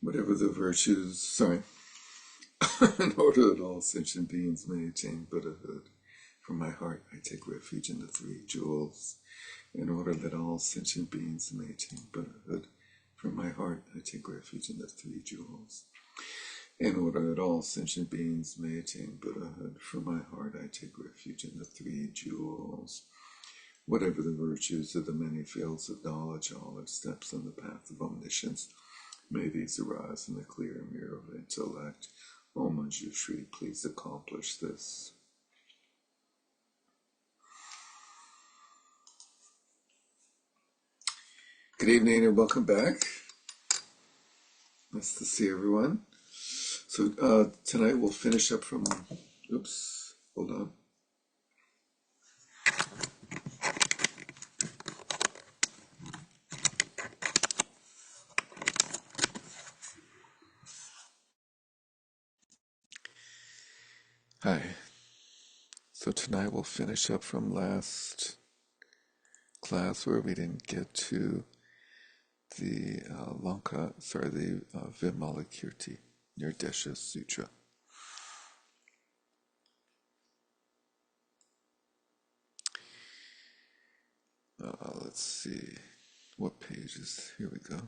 whatever the virtues, sorry, in order that all sentient beings may attain Buddhahood. From my heart, I take refuge in the three jewels. In order that all sentient beings may attain Buddhahood. From my heart, I take refuge in the three jewels. In order that all sentient beings may attain Buddhahood. From my heart, I take refuge in the three jewels. Whatever the virtues of the many fields of knowledge, all their steps on the path of omniscience, may these arise in the clear mirror of intellect. O Manjushri, please accomplish this. Good evening and welcome back. Nice to see everyone. So tonight we'll finish up from, hold on. Hi. So tonight we'll finish up from last class where we didn't get to the Vimalakirti Nirdesha Sutra. Let's see, what pages? Here we go.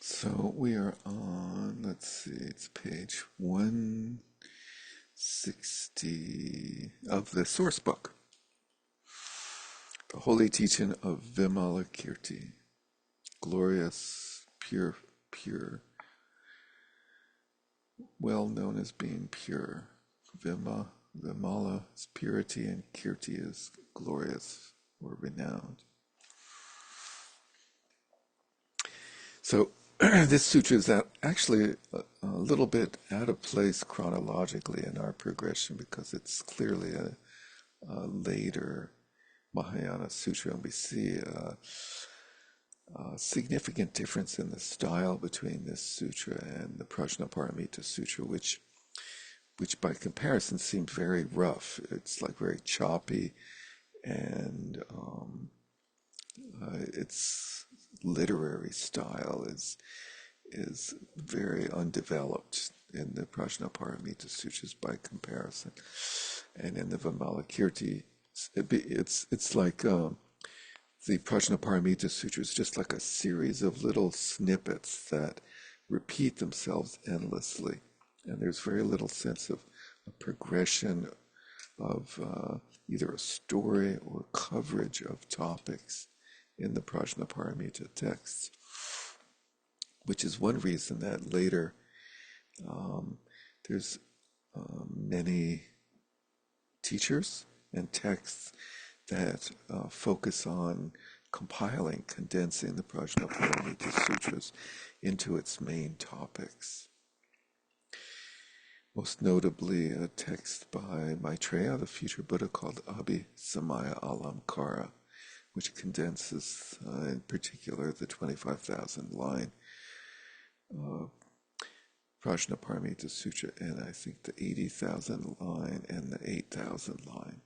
So we are on, let's see, it's page 160 of the source book. The Holy Teaching of Vimalakirti. Glorious, pure, well known as being pure. Vimala is purity and Kirti is glorious or renowned. So this sutra is actually a little bit out of place chronologically in our progression because it's clearly a later Mahayana sutra, and we see a significant difference in the style between this sutra and the Prajnaparamita Sutra, which by comparison seemed very rough. It's like very choppy, and its literary style is very undeveloped in the Prajnaparamita Sutras by comparison. And in the Vimalakirti, it's like the Prajnaparamita Sutra is just like a series of little snippets that repeat themselves endlessly. And there's very little sense of a progression of either a story or coverage of topics in the Prajnaparamita texts, which is one reason that later there's many teachers and texts that focus on condensing the Prajnaparamita Sutras into its main topics. Most notably a text by Maitreya, the future Buddha, called Abhisamaya Alamkara, which condenses in particular the 25,000 line Prajnaparamita Sutra and I think the 80,000 line and the 8,000 line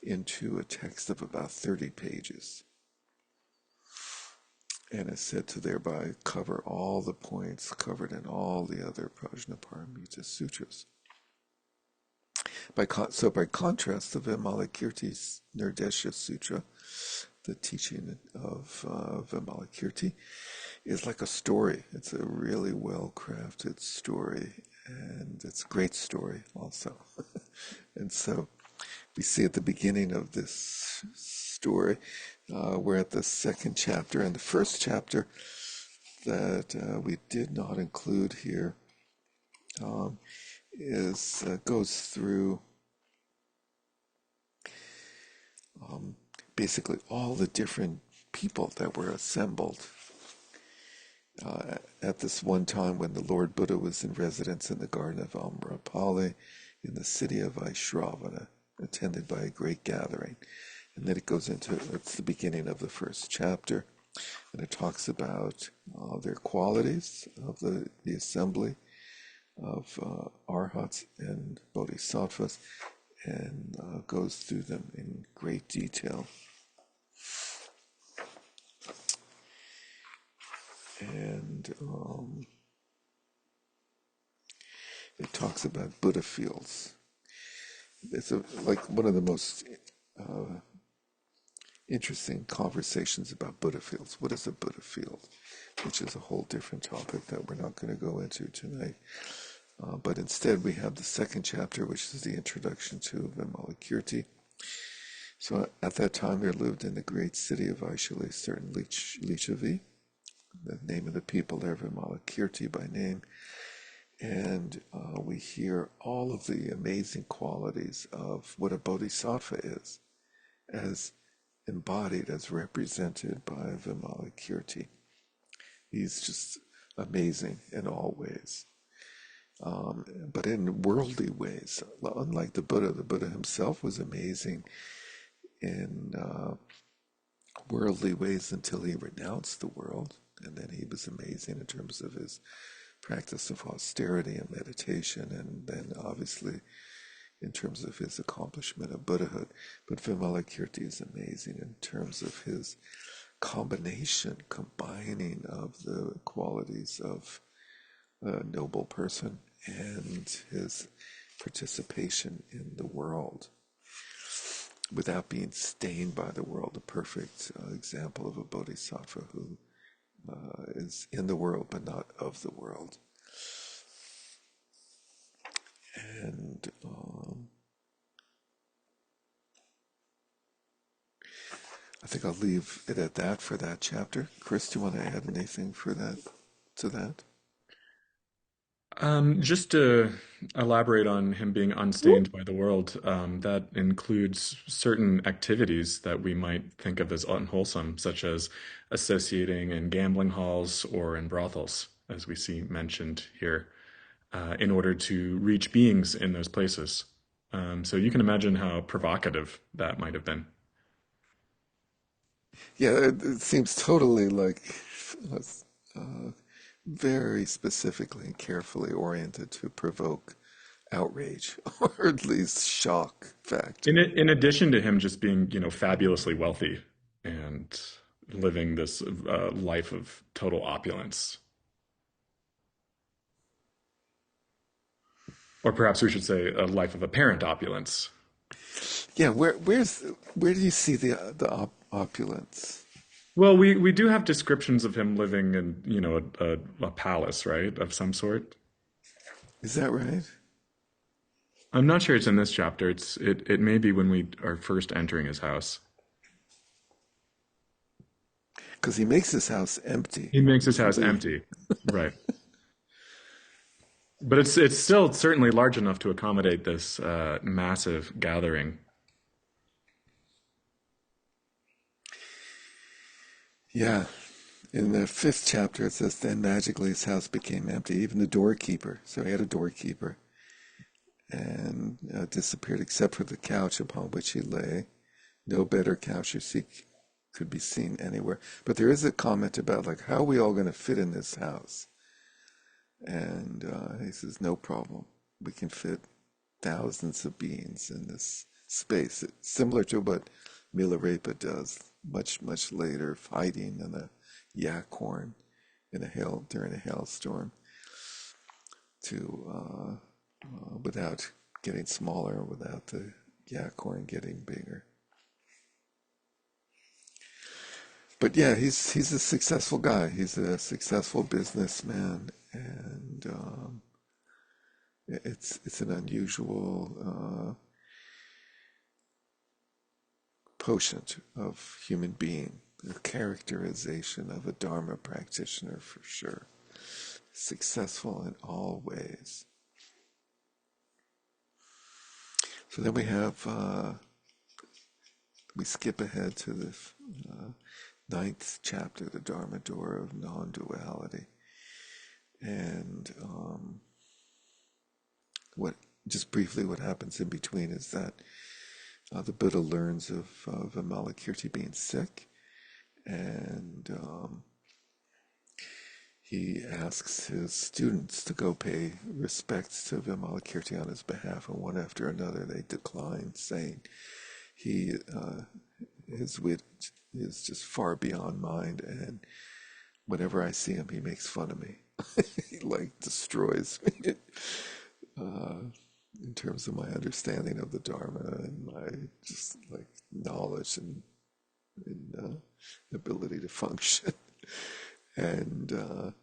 into a text of about 30 pages. And is said to thereby cover all the points covered in all the other Prajnaparamita Sutras. By contrast, the Vimalakirti Nirdesha Sutra, the teaching of Vimalakirti, is like a story. It's a really well-crafted story, and it's a great story also. And so we see at the beginning of this story, we're at the second chapter, and the first chapter that we did not include here goes through basically all the different people that were assembled at this one time when the Lord Buddha was in residence in the garden of Amrapali in the city of Vaishravana, attended by a great gathering. And then it's the beginning of the first chapter. And it talks about their qualities of the assembly of arhats and bodhisattvas, and goes through them in great detail. And it talks about Buddha fields. It's like one of the most interesting conversations about Buddha fields. What is a Buddha field? Which is a whole different topic that we're not going to go into tonight. But instead, we have the second chapter, which is the introduction to Vimalakirti. So at that time, there lived in the great city of Aishali, certain Lichavi, the name of the people there, Vimalakirti by name. And we hear all of the amazing qualities of what a bodhisattva is, as embodied, as represented by Vimalakirti. He's just amazing in all ways. But in worldly ways, unlike the Buddha himself was amazing in worldly ways until he renounced the world. And then he was amazing in terms of his practice of austerity and meditation, and then obviously in terms of his accomplishment of Buddhahood. But Vimalakirti is amazing in terms of his combining of the qualities of a noble person and his participation in the world without being stained by the world. A perfect example of a bodhisattva who is in the world but not of the world. And I think I'll leave it at that for that chapter. Chris, do you want to add anything for that to that? Just to elaborate on him being unstained by the world, that includes certain activities that we might think of as unwholesome, such as associating in gambling halls or in brothels, as we see mentioned here, in order to reach beings in those places. So you can imagine how provocative that might have been. Yeah, it seems totally like uh, very specifically and carefully oriented to provoke outrage or at least shock factor. In addition to him just being, fabulously wealthy and living this life of total opulence. Or perhaps we should say a life of apparent opulence. Yeah, where do you see the opulence? Well, we do have descriptions of him living in, a palace, right, of some sort. Is that right? I'm not sure it's in this chapter. It may be when we are first entering his house. Because he makes his house empty He makes his to house leave. empty, right? But it's still certainly large enough to accommodate this massive gathering. Yeah. In the fifth chapter, it says, then magically his house became empty, even the doorkeeper. So he had a doorkeeper and disappeared except for the couch upon which he lay. No better couch or seat could be seen anywhere. But there is a comment about, like, how are we all going to fit in this house? And he says, no problem. We can fit thousands of beings in this space. It's similar to what Milarepa does much later, fighting in a yak horn in a hail during a hailstorm to without getting smaller, without the yak horn getting bigger. But yeah, he's a successful guy. He's a successful businessman, and it's an unusual quotient of human being, a characterization of a Dharma practitioner for sure. Successful in all ways. So then we skip ahead to the uh, ninth chapter, the Dharma door of non-duality. And what just briefly what happens in between is that the Buddha learns of Vimalakirti being sick, and he asks his students to go pay respects to Vimalakirti on his behalf, and one after another they decline, saying he his wit is just far beyond mine, and whenever I see him, he makes fun of me. He like destroys me in terms of my understanding of the Dharma and my just like knowledge and ability to function. And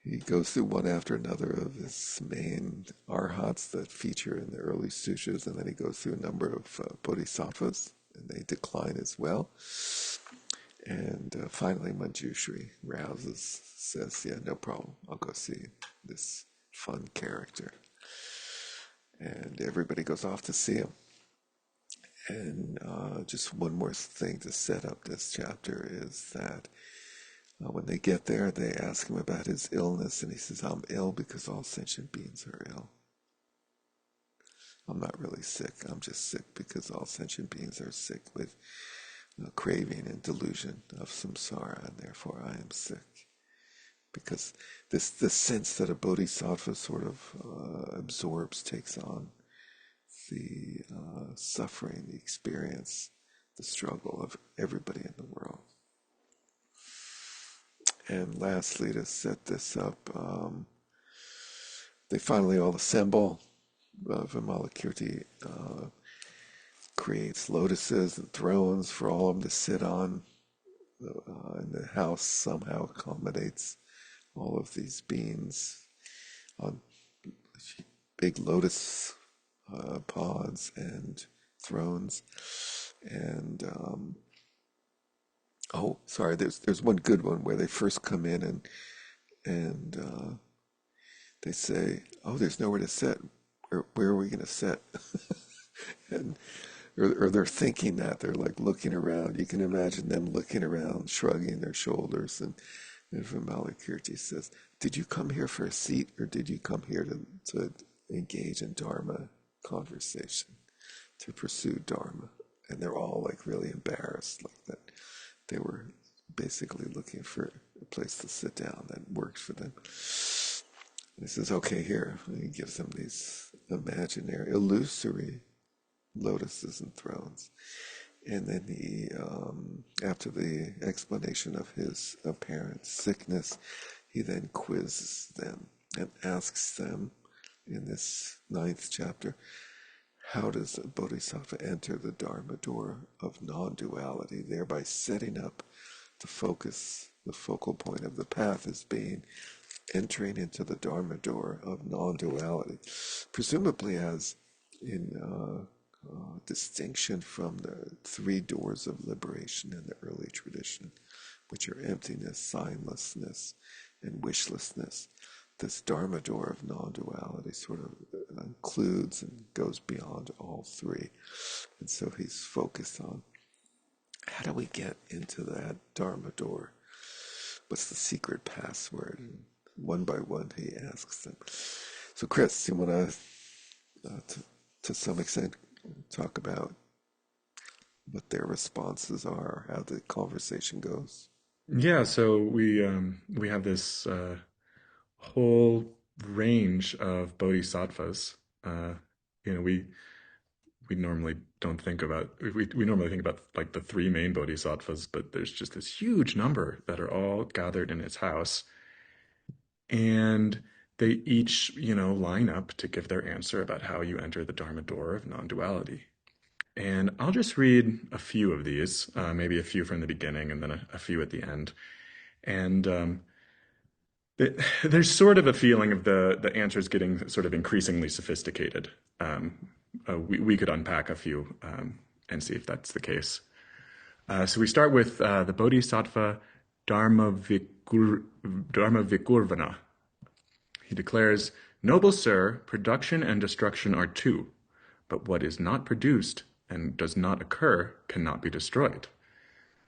he goes through one after another of his main arhats that feature in the early sutras, and then he goes through a number of bodhisattvas, and they decline as well. And finally, Manjushri rouses, says, "Yeah, no problem. I'll go see this fun character." And everybody goes off to see him. And just one more thing to set up this chapter is that when they get there, they ask him about his illness, and he says, "I'm ill because all sentient beings are ill. I'm not really sick. I'm just sick because all sentient beings are sick with craving and delusion of samsara, and therefore I am sick." Because this sense that a bodhisattva sort of absorbs, takes on the suffering, the experience, the struggle of everybody in the world. And lastly, to set this up, they finally all assemble. Vimalakirti creates lotuses and thrones for all of them to sit on, and the house somehow accommodates all of these beings on big lotus pods and thrones. And oh, sorry, there's one good one where they first come in and they say, "Oh, there's nowhere to sit. Where are we going to sit?" and or they're thinking that they're like looking around. You can imagine them looking around, shrugging their shoulders, and Vimalakirti says, "Did you come here for a seat, or did you come here to engage in Dharma conversation, to pursue Dharma?" And they're all like really embarrassed, like that they were basically looking for a place to sit down that worked for them. And he says, "Okay, here." And he gives them these imaginary, illusory lotuses and thrones. And then he, after the explanation of his apparent sickness, he then quizzes them and asks them in this 9th chapter, how does a bodhisattva enter the Dharma door of non-duality, thereby setting up the focus, the focal point of the path as being entering into the Dharma door of non-duality, presumably as in distinction from the 3 doors of liberation in the early tradition, which are emptiness, signlessness, and wishlessness. This Dharma door of non-duality sort of includes and goes beyond all 3. And so he's focused on how do we get into that Dharma door? What's the secret password? And one by one he asks them. So Chris, you want to some extent talk about what their responses are, how the conversation goes? Yeah, so we have this whole range of bodhisattvas. Uh, you know, we normally don't think about we normally think about like the 3 main bodhisattvas, but there's just this huge number that are all gathered in his house, and they each, line up to give their answer about how you enter the Dharma door of non-duality. And I'll just read a few of these, maybe a few from the beginning and then a few at the end. And there's sort of a feeling of the answers getting sort of increasingly sophisticated. We could unpack a few and see if that's the case. So we start with the Bodhisattva Dharma Vikurvana. He declares, "Noble sir, production and destruction are 2, but what is not produced and does not occur cannot be destroyed.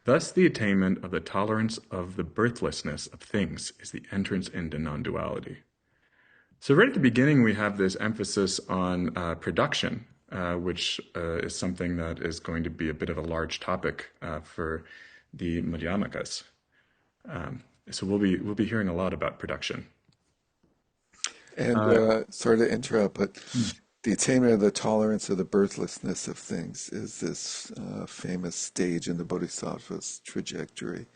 Thus the attainment of the tolerance of the birthlessness of things is the entrance into non-duality." So right at the beginning, we have this emphasis on production, which is something that is going to be a bit of a large topic for the Madhyamakas. So we'll be hearing a lot about production. And Uh, sorry to interrupt, but the attainment of the tolerance of the birthlessness of things is this famous stage in the Bodhisattva's trajectory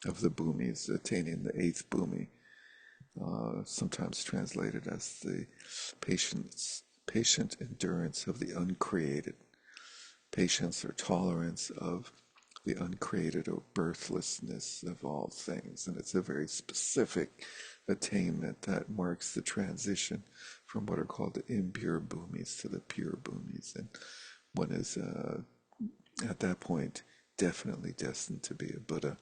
of the bhumis, attaining the eighth bhumi, sometimes translated as the patient endurance of the uncreated, patience or tolerance of the uncreated or birthlessness of all things. And it's a very specific attainment that marks the transition from what are called the impure bhumis to the pure bhumis. And one is, at that point, definitely destined to be a Buddha.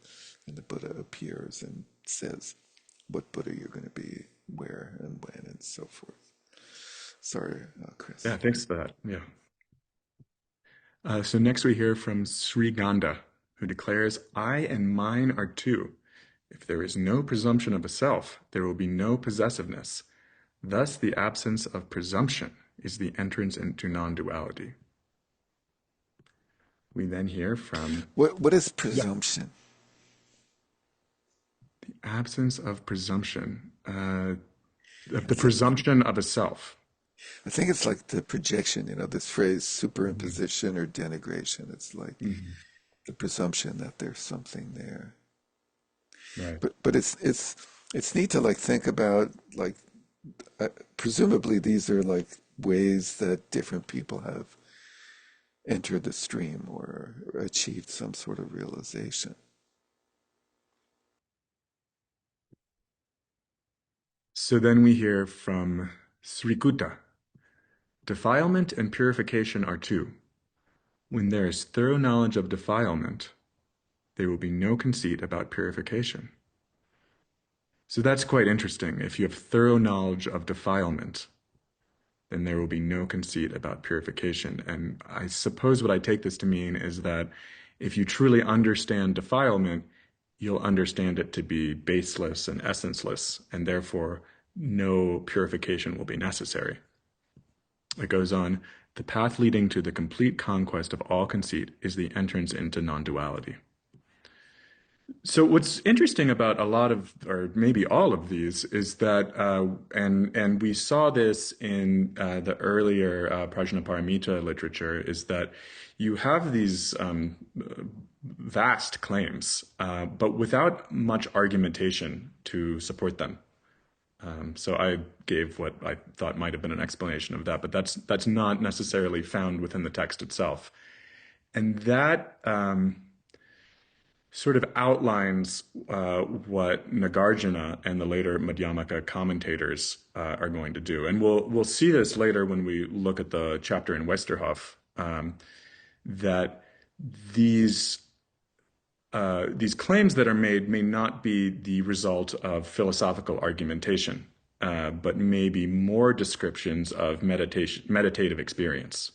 And the Buddha appears and says what Buddha you're going to be, where and when, and so forth. Sorry, yeah, Chris. thanks for that. Yeah. So next we hear from Sri Ganda, who declares, I and mine are two. If there is no presumption of a self, there will be no possessiveness. Thus, the absence of presumption is the entrance into non-duality. We then hear from What is yeah. presumption? The absence of presumption, of the Is it? presumption of a self. I think it's like the projection, this phrase superimposition or denigration. It's like Mhm. the presumption that there's something there. Right. But it's neat to like think about like presumably these are like ways that different people have entered the stream or achieved some sort of realization. So then we hear from Srikuta. Defilement and purification are two. When there is thorough knowledge of defilement, there will be no conceit about purification. So that's quite interesting. If you have thorough knowledge of defilement, then there will be no conceit about purification. And I suppose what I take this to mean is that if you truly understand defilement, you'll understand it to be baseless and essenceless, and therefore no purification will be necessary. It goes on, the path leading to the complete conquest of all conceit is the entrance into non-duality. So what's interesting about a lot of, or maybe all of these, is that, and we saw this in the earlier Prajnaparamita literature, is that you have these vast claims, but without much argumentation to support them. So I gave what I thought might have been an explanation of that, but that's not necessarily found within the text itself, and that. Sort of outlines what Nagarjuna and the later Madhyamaka commentators are going to do, and we'll see this later when we look at the chapter in Westerhoff, that these these claims that are made may not be the result of philosophical argumentation, but may be more descriptions of meditative experience.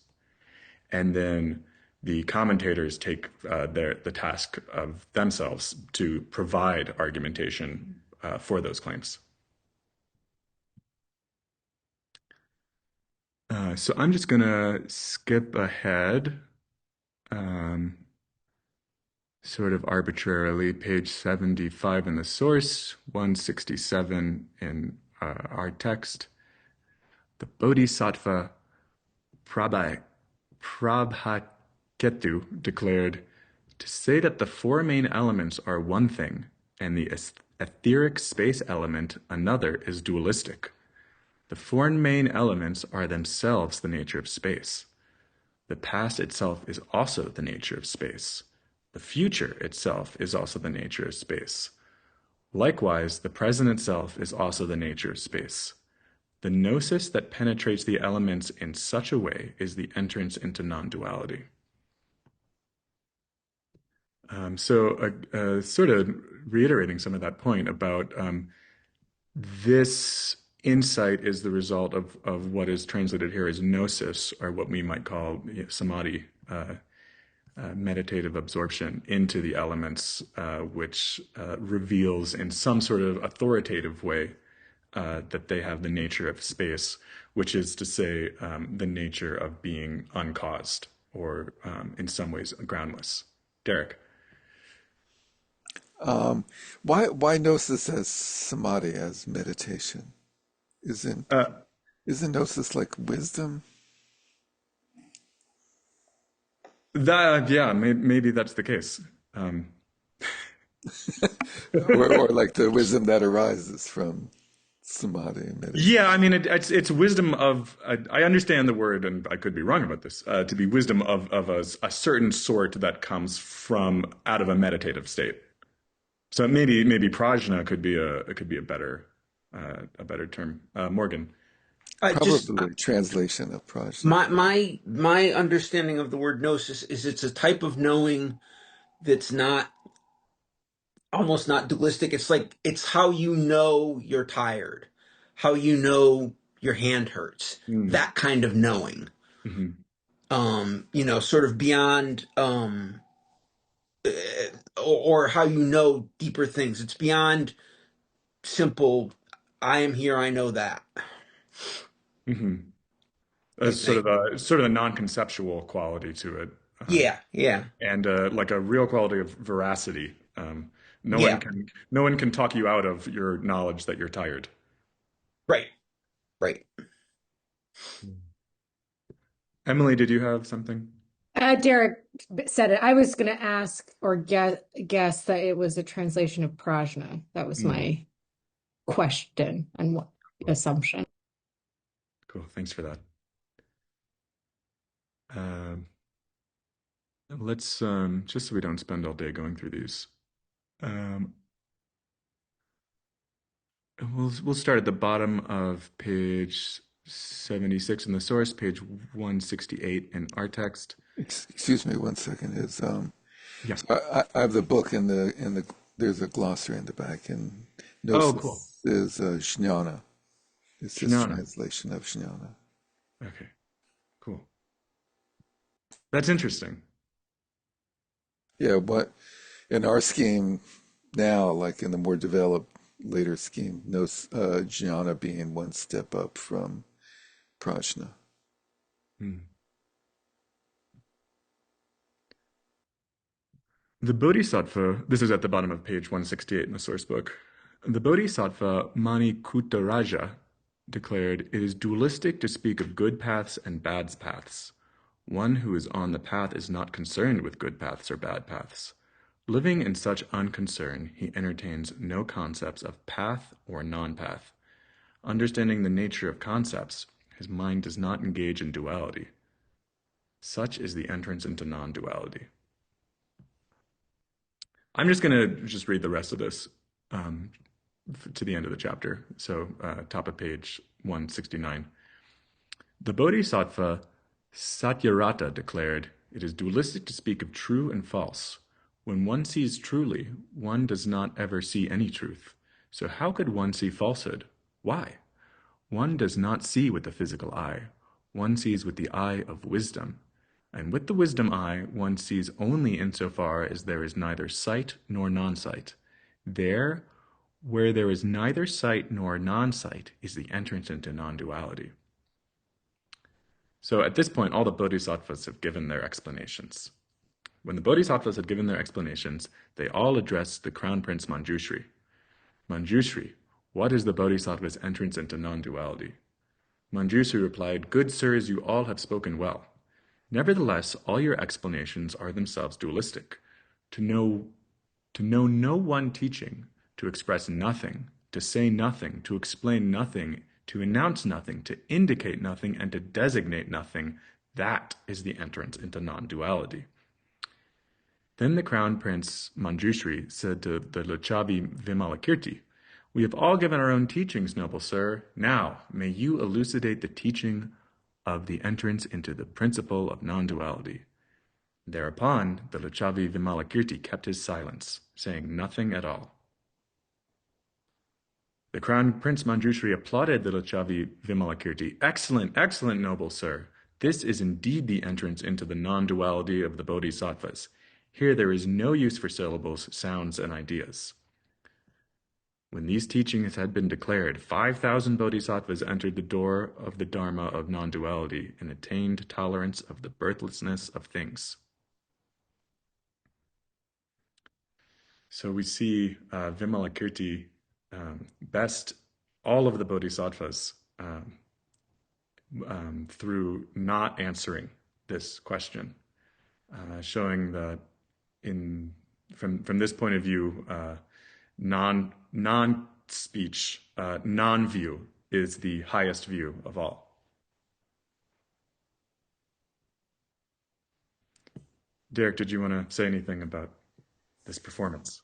And then the commentators take the task of themselves to provide argumentation for those claims. So I'm just going to skip ahead, um, sort of arbitrarily, page 75 in the source, 167 in our text. The Bodhisattva Prabhaketu declared, to say that the four main elements are one thing and the etheric space element another is dualistic. The four main elements are themselves the nature of space. The past itself is also the nature of space. The future itself is also the nature of space. Likewise, the present itself is also the nature of space. The gnosis that penetrates the elements in such a way is the entrance into non-duality. Sort of reiterating some of that point about this insight is the result of what is translated here as gnosis, or what we might call samadhi, meditative absorption into the elements, which reveals in some sort of authoritative way that they have the nature of space, which is to say, the nature of being uncaused, or in some ways groundless. Derek. Um, why gnosis as samadhi as meditation? Isn't Uh, isn't gnosis like wisdom, that yeah, maybe that's the case. Um, or like the wisdom that arises from samadhi and Yeah, I meditation? mean, it's wisdom of. I understand the word, and I could be wrong about this. To be wisdom of a certain sort that comes from out of a meditative state. So maybe prajna could be a better term. Morgan. Just Probably translation of prajna. my understanding of the word gnosis is it's a type of knowing that's not almost not dualistic. It's like it's how you know you're tired, how you know your hand hurts, Mm, that kind of knowing. hmm Sort of beyond or how you know deeper things. It's beyond simple I am here, I know that, hmm I think. Sort of a non-conceptual quality to it, Yeah, yeah. and like a real quality of veracity. Yeah. No one can talk you out of your knowledge that you're tired. Right. Right. Emily, did you have something? Derek said it. I was going to ask or guess that it was a translation of Prajna. That was Mm, my question and what cool. assumption. Cool. Thanks for that. Um, let's just so we don't spend all day going through these. Um, we'll start at the bottom of page 76 in the source, page 168 in our text. Excuse me one second. Yeah. So I have the book in the there's a glossary in the back, and Oh, cool. gnosis is jnana. It's his Jnana. translation of jnana. Okay, cool. That's interesting. Yeah, but in our scheme now, like in the more developed later scheme, no jnana being one step up from prajna. Hmm. The Bodhisattva, this is at the bottom of page 168 in the source book. The Bodhisattva Manikutaraja declared, "It is dualistic to speak of good paths and bad paths. One who is on the path is not concerned with good paths or bad paths. Living in such unconcern, he entertains no concepts of path or non-path. Understanding the nature of concepts, his mind does not engage in duality. Such is the entrance into non-duality." I'm just going to just read the rest of this um, to the end of the chapter. So, top of page 169. The Bodhisattva Satyarata declared, "It is dualistic to speak of true and false. When one sees truly, one does not ever see any truth. So how could one see falsehood? Why? One does not see with the physical eye. One sees with the eye of wisdom. And with the wisdom eye, one sees only insofar as there is neither sight nor non-sight. There, where there is neither sight nor non-sight, is the entrance into non-duality." So at this point, all the bodhisattvas have given their explanations. When the bodhisattvas had given their explanations, they all addressed the crown prince Manjushri. "Manjushri, what is the bodhisattva's entrance into non-duality?" Manjushri replied, "Good sirs, you all have spoken well. Nevertheless, all your explanations are themselves dualistic. To know, to know no one teaching, to express nothing, to say nothing, to explain nothing, to announce nothing, to indicate nothing, and to designate nothing, that is the entrance into non-duality." Then the crown prince Manjushri said to the Luchavi Vimalakirti, "We have all given our own teachings, noble sir. Now, may you elucidate the teaching of the entrance into the principle of non-duality." Thereupon, the Luchavi Vimalakirti kept his silence, saying nothing at all. The crown prince Manjushri applauded the Luchavi Vimalakirti. "Excellent, excellent, noble sir. This is indeed the entrance into the non-duality of the bodhisattvas. Here there is no use for syllables, sounds, and ideas." When these teachings had been declared, 5,000 bodhisattvas entered the door of the Dharma of non-duality and attained tolerance of the birthlessness of things. So we see Vimalakirti best all of the bodhisattvas through not answering this question, showing that in from this point of view, non speech, non view is the highest view of all. Derek, did you want to say anything about this performance?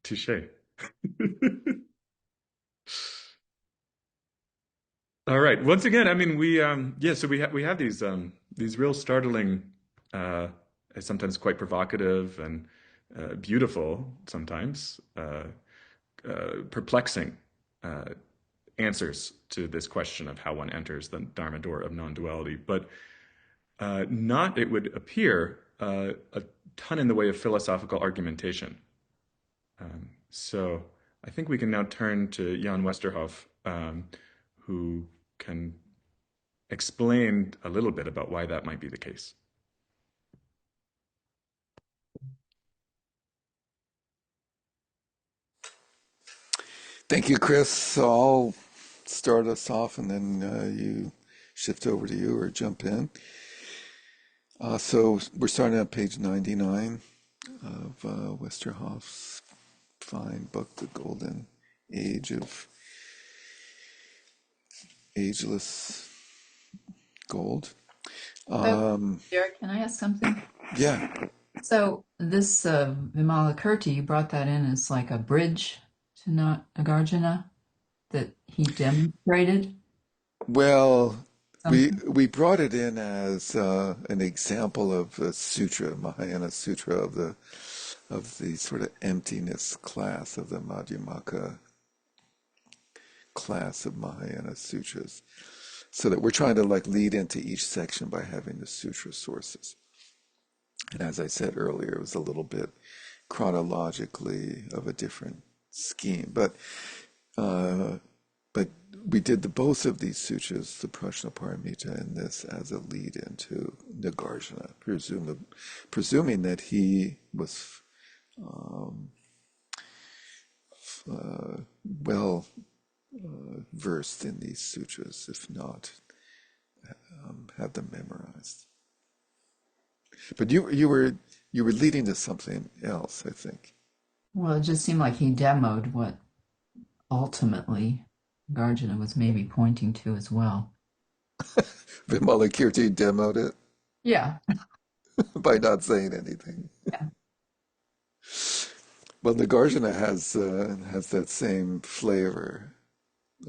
Touche. All right. Once again, I mean, so we have these real startling, uh, sometimes quite provocative and beautiful, sometimes perplexing uh, answers to this question of how one enters the Dharma door of non-duality, but not, it would appear, a ton in the way of philosophical argumentation. So I think we can now turn to Jan Westerhoff, who can explain a little bit about why that might be the case. Thank you, Chris. So I'll start us off and then you shift over to you or jump in. So we're starting at page 99 of Westerhoff's fine book, The Golden Age of Ageless Gold. So, Derek, can I ask something? Yeah. So this Vimalakirti, you brought that in as like a bridge to not Nagarjuna that he demonstrated Well, we something. we brought it in as an example of the sutra, Mahayana Sutra of the sort of emptiness class of the Madhyamaka class of Mahayana sutras, so that we're trying to like lead into each section by having the sutra sources. And as I said earlier, it was a little bit chronologically of a different scheme, uh, but we did the both of these sutras, the Prajnaparamita and this, as a lead into Nagarjuna, presuming that he was well versed in these sutras, if not have them memorized. But you were leading to something else, I think. Well, it just seemed like he demoed what ultimately Nagarjuna was maybe pointing to as well. Vimalakirti demoed it Yeah. by not saying anything. Yeah. Well, Nagarjuna has that same flavor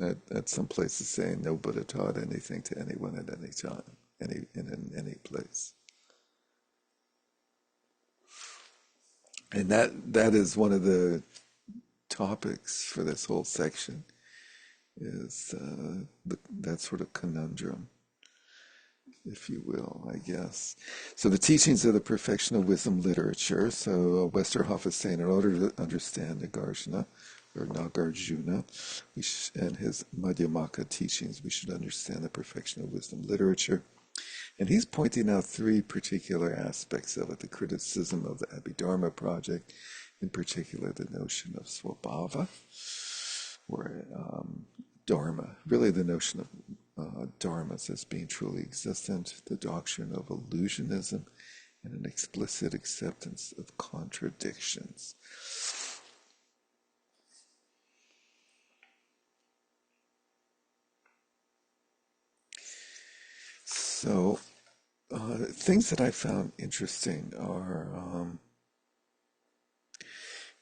at some places saying no Buddha taught anything to anyone at any time, in any place. And that is one of the topics for this whole section is that sort of conundrum, if you will, I guess. So the teachings of the perfection of wisdom literature. So Westerhoff is saying in order to understand Nagarjuna or Nagarjuna and his Madhyamaka teachings, we should understand the perfection of wisdom literature. And he's pointing out three particular aspects of it: the criticism of the Abhidharma project, in particular the notion of Swabhava, or Dharma, really the notion of dharmas as being truly existent, the doctrine of illusionism, and an explicit acceptance of contradictions. So, things that I found interesting are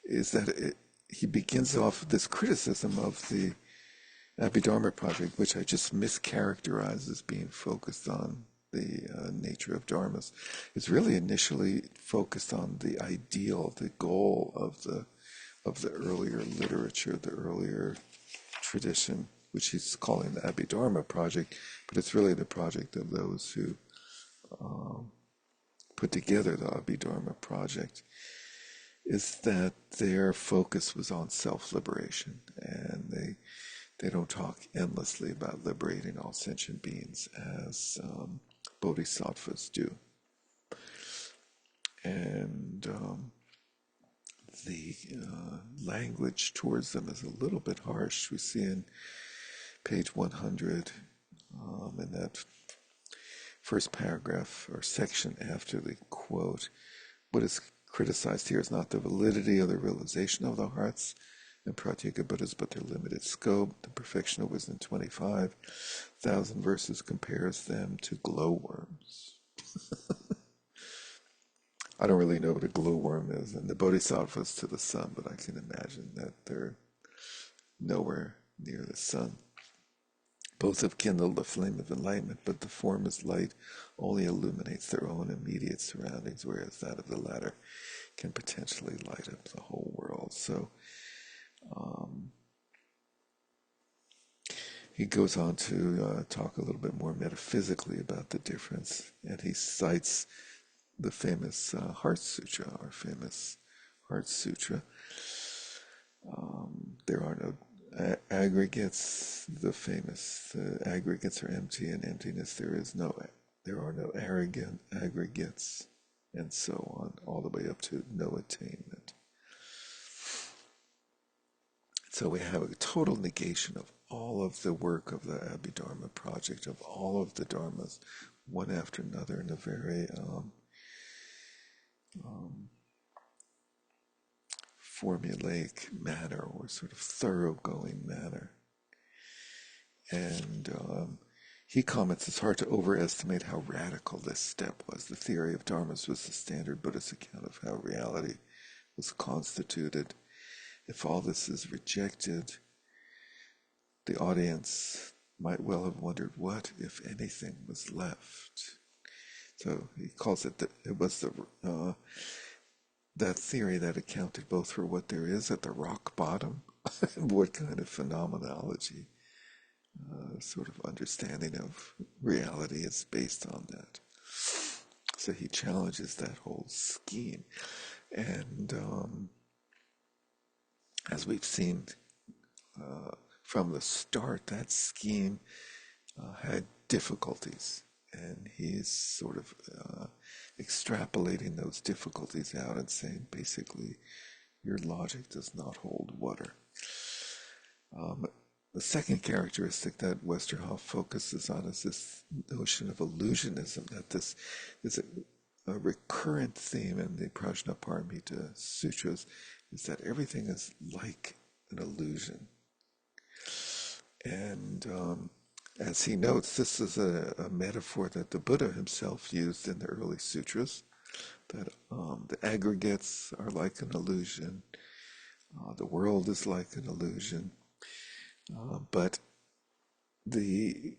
is that he begins off this criticism of the Abhidharma project, which I just mischaracterized as being focused on the nature of dharmas, is really initially focused on the ideal, the goal of the earlier literature, the earlier tradition, which he's calling the Abhidharma project, but it's really the project of those who put together the Abhidharma project, is that their focus was on self-liberation, and They don't talk endlessly about liberating all sentient beings as bodhisattvas do. And the language towards them is a little bit harsh. We see in page 100, in that first paragraph or section after the quote, what is criticized here is not the validity of the realization of the hearts and Pratyeka Buddhas, but their limited scope. The perfection of wisdom 25,000 verses compares them to glowworms. I don't really know what a glowworm is, and the bodhisattvas to the sun, but I can imagine that they're nowhere near the sun. Both have kindled the flame of enlightenment, but the formless light only illuminates their own immediate surroundings, whereas that of the latter can potentially light up the whole world. So he goes on to talk a little bit more metaphysically about the difference, and he cites the famous Heart Sutra, our famous Heart Sutra. There are no aggregates. The famous aggregates are empty, and emptiness there are no arrogant aggregates, and so on, all the way up to no attainment. So we have a total negation of all of the work of the Abhidharma project, of all of the dharmas, one after another, in a very formulaic manner, or sort of thoroughgoing manner. And he comments, it's hard to overestimate how radical this step was. The theory of dharmas was the standard Buddhist account of how reality was constituted. If all this is rejected, the audience might well have wondered what, if anything, was left. So he calls it it was that theory that accounted both for what there is at the rock bottom and what kind of phenomenology, sort of understanding of reality is based on that. So he challenges that whole scheme. And as we've seen from the start, that scheme had difficulties. And he's sort of extrapolating those difficulties out and saying, basically, your logic does not hold water. The second characteristic that Westerhoff focuses on is this notion of illusionism, that this is a recurrent theme in the Prajnaparamita Sutras, is that everything is like an illusion. And as he notes, this is a metaphor that the Buddha himself used in the early sutras, that the aggregates are like an illusion, the world is like an illusion, but the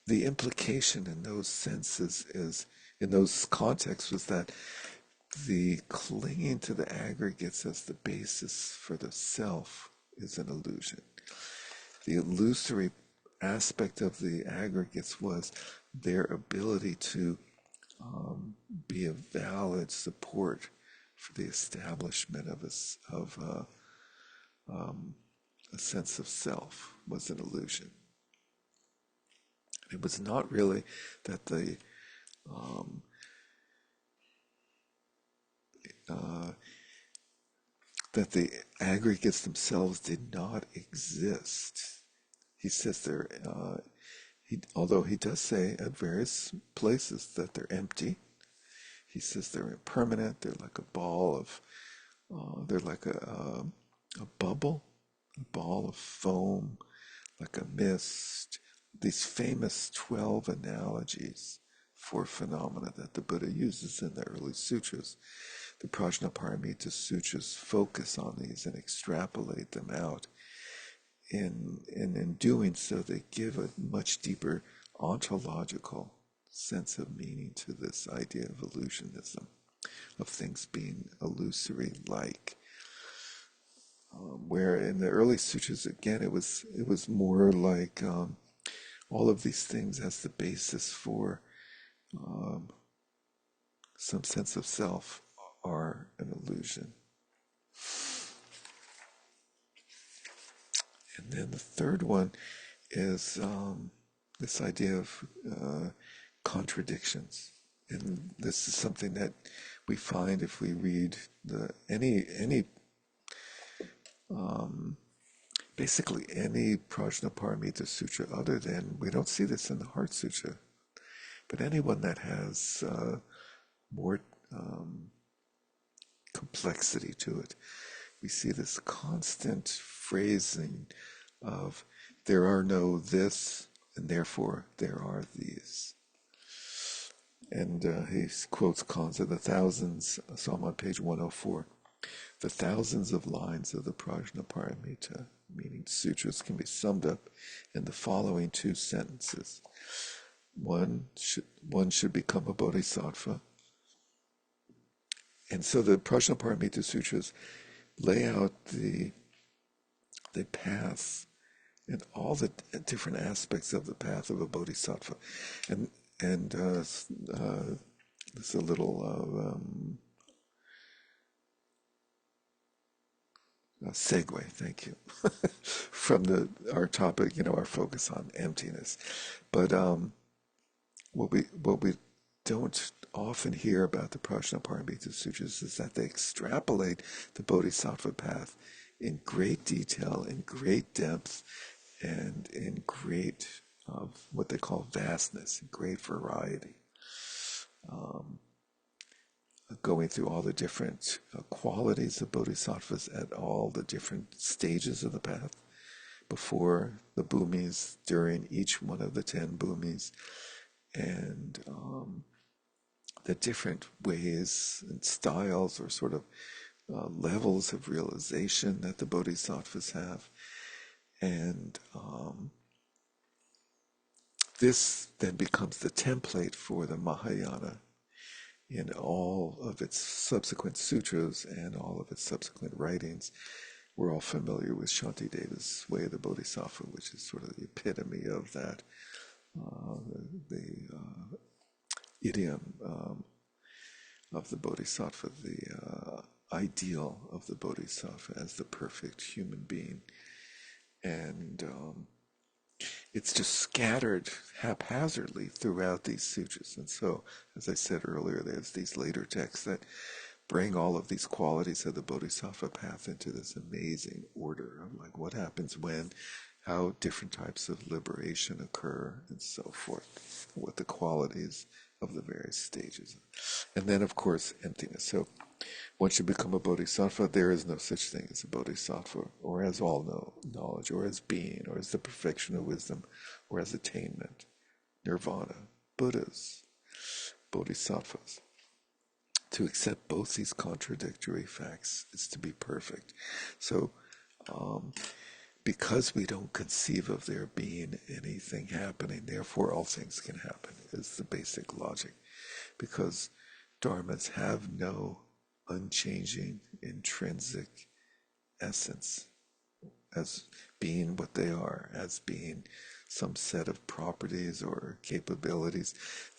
implication in those senses is, in those contexts, was that the clinging to the aggregates as the basis for the self is an illusion. The illusory aspect of the aggregates was their ability to be a valid support for the establishment of a sense of self, was an illusion. It was not really that the aggregates themselves did not exist. He says although he does say at various places that they're empty, he says they're impermanent, they're like a ball of, they're like a bubble, a ball of foam, like a mist. These famous 12 analogies for phenomena that the Buddha uses in the early sutras. The Prajnaparamita Sutras focus on these and extrapolate them out. And in doing so, they give a much deeper ontological sense of meaning to this idea of illusionism, of things being illusory like. Where in the early sutras, again, it was more like all of these things as the basis for some sense of self are an illusion. And then the third one is this idea of contradictions. And this is something that we find if we read any basically any Prajnaparamita Sutra other than, we don't see this in the Heart Sutra, but anyone that has more complexity to it. We see this constant phrasing of there are no this, and therefore there are these. And he quotes Kansa, the thousands, so I'm on page 104, the thousands of lines of the Prajnaparamita, meaning sutras, can be summed up in the following two sentences. One should become a bodhisattva. And so the Prajnaparamita Sutras lay out the path and all the different aspects of the path of a bodhisattva. And there's a little segue, thank you, from our topic, our focus on emptiness. But what we don't often hear about the Prajnaparamita Sutras is that they extrapolate the bodhisattva path in great detail, in great depth, and in great what they call vastness, great variety, going through all the different qualities of bodhisattvas at all the different stages of the path, before the bhumis, during each one of the 10 bhumis, and the different ways and styles or sort of levels of realization that the bodhisattvas have. And this then becomes the template for the Mahayana in all of its subsequent sutras and all of its subsequent writings. We're all familiar with Shantideva's Way of the Bodhisattva, which is sort of the epitome of that, the idiom of the Bodhisattva, the ideal of the Bodhisattva as the perfect human being. And it's just scattered haphazardly throughout these sutras. And so, as I said earlier, there's these later texts that bring all of these qualities of the Bodhisattva path into this amazing order of like what happens when, how different types of liberation occur, and so forth, what the qualities of the various stages. And then, of course, emptiness. So once you become a bodhisattva, there is no such thing as a bodhisattva, or as all knowledge, or as being, or as the perfection of wisdom, or as attainment, nirvana, Buddhas, bodhisattvas. To accept both these contradictory facts is to be perfect. So, because we don't conceive of there being anything happening, therefore all things can happen, is the basic logic. Because dharmas have no unchanging intrinsic essence as being what they are, as being some set of properties or capabilities.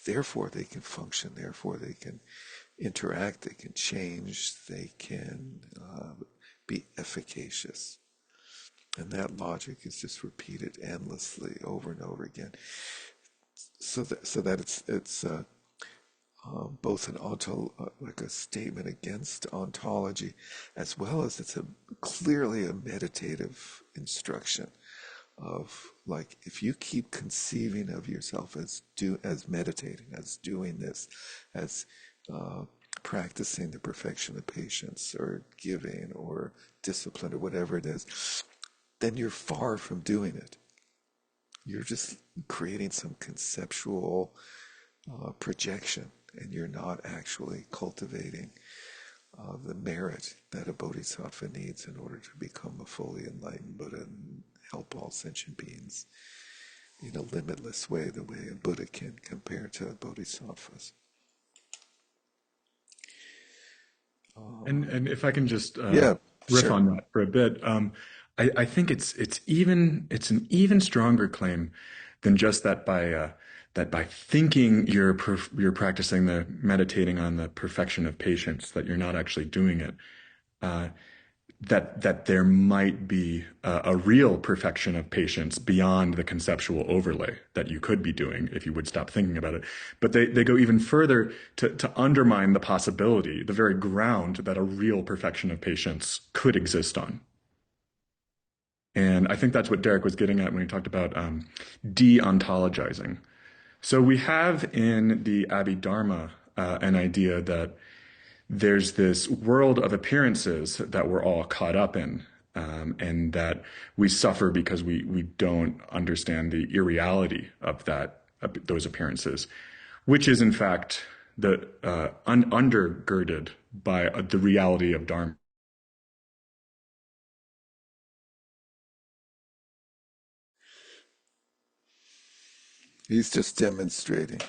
Therefore they can function, therefore they can interact, they can change, they can be efficacious. And that logic is just repeated endlessly over and over again. So that it's both an like a statement against ontology, as well as it's clearly a meditative instruction of like, if you keep conceiving of yourself as meditating, as doing this, as practicing the perfection of patience or giving or discipline or whatever it is, then you're far from doing it. You're just creating some conceptual projection, and you're not actually cultivating the merit that a bodhisattva needs in order to become a fully enlightened Buddha and help all sentient beings in a limitless way, the way a Buddha can compare to bodhisattvas. And if I can just Yeah, riff sure. on that for a bit, I think it's an even stronger claim than just that by thinking you're practicing the meditating on the perfection of patience, that you're not actually doing it. that there might be a real perfection of patience beyond the conceptual overlay that you could be doing if you would stop thinking about it. But they go even further to undermine the possibility, the very ground that a real perfection of patience could exist on. And I think that's what Derek was getting at when he talked about de-ontologizing. So we have in the Abhidharma an idea that there's this world of appearances that we're all caught up in, and that we suffer because we don't understand the irreality of those appearances, which is in fact the undergirded by the reality of Dharma. He's just demonstrating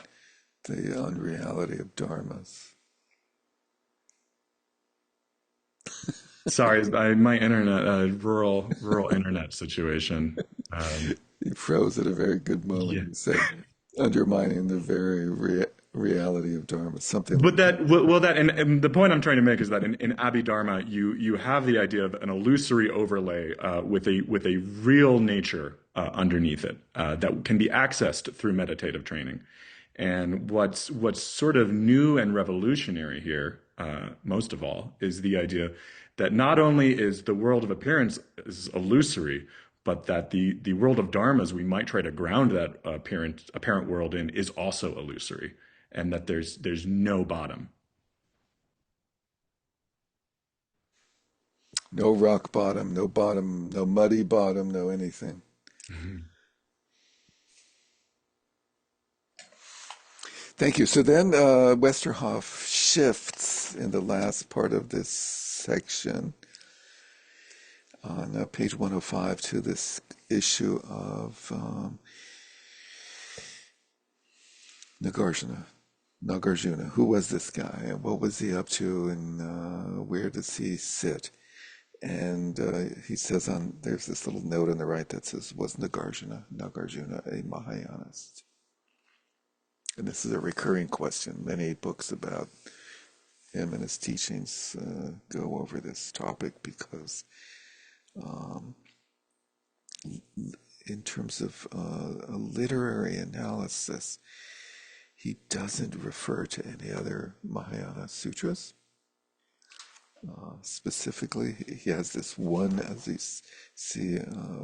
the unreality of dharmas. Sorry, my internet, rural internet situation. He froze at a very good moment. Yeah. He said, undermining the very reality of dharma, something But like that. and the point I'm trying to make is that in Abhidharma, you have the idea of an illusory overlay with a real nature underneath it that can be accessed through meditative training. And what's sort of new and revolutionary here, most of all, is the idea that not only is the world of appearance is illusory, but that the world of dharmas we might try to ground that apparent world in is also illusory, and that there's no bottom. No rock bottom, no muddy bottom, no anything. Mhm. Thank you. So then Westerhoff shifts in the last part of this section on page 105 to this issue of Nagarjuna. Nagarjuna. Who was this guy? And what was he up to? And where does he sit? And he says there's this little note on the right that says, was Nagarjuna a Mahayanist? And this is a recurring question. Many books about him and his teachings go over this topic because in terms of a literary analysis, he doesn't refer to any other Mahayana sutras. Specifically, he has this one, as you see,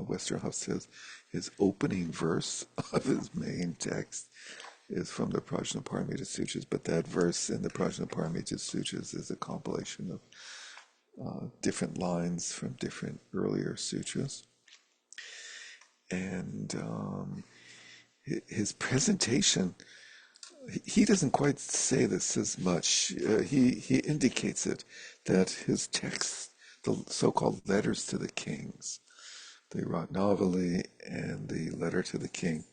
Westerhoff says, his opening verse of his main text is from the Prajnaparamita Sutras, but that verse in the Prajnaparamita Sutras is a compilation of different lines from different earlier sutras. And his presentation, he doesn't quite say this as much. He indicates it, that his texts, the so-called letters to the kings, the Ratnavali and the letter to the king,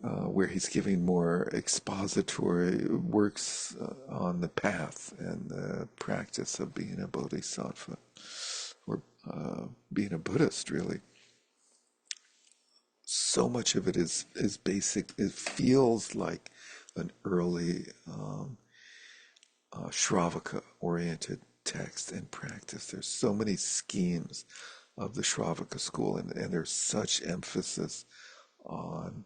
where he's giving more expository works on the path and the practice of being a bodhisattva, or being a Buddhist, really. So much of it is basic. It feels like an early Shravaka-oriented text and practice. There's so many schemes of the Shravaka school, and there's such emphasis on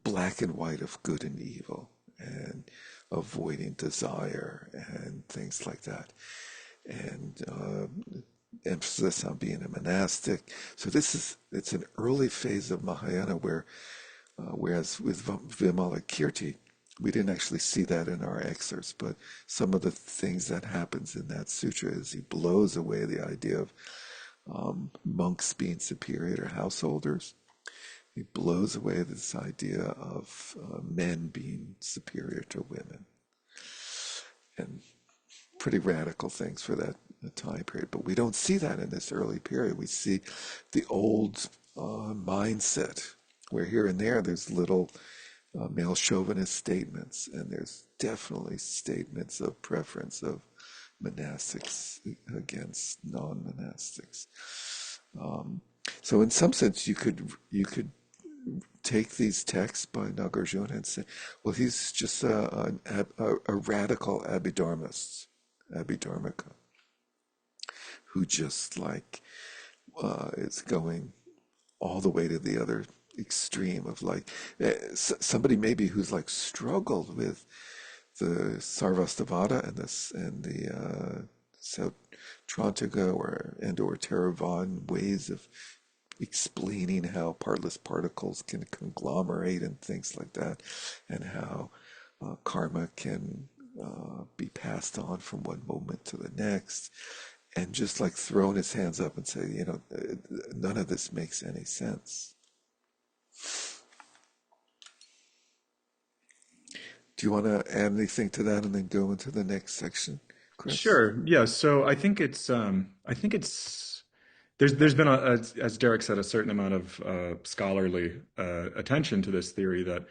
black and white of good and evil, and avoiding desire and things like that, and emphasis on being a monastic. So it's an early phase of Mahayana whereas with Vimalakirti, we didn't actually see that in our excerpts, but some of the things that happens in that sutra is he blows away the idea of monks being superior to householders. He blows away this idea of men being superior to women, and pretty radical things for that time period. But we don't see that in this early period. We see the old mindset, where here and there's little male chauvinist statements, and there's definitely statements of preference of monastics against non-monastics. So in some sense, you could take these texts by Nagarjuna and say, well, he's just a radical Abhidharmika, who just like is going all the way to the other extreme of like somebody maybe who's like struggled with the Sarvastivada and this and the Sautrantika or Theravada ways of explaining how partless particles can conglomerate and things like that, and how karma can be passed on from one moment to the next, and just like throwing his hands up and say, none of this makes any sense. Do you want to add anything to that and then go into the next section, Chris? Sure. Yeah. So I think it's there's been as Derek said, a certain amount of scholarly attention to this theory that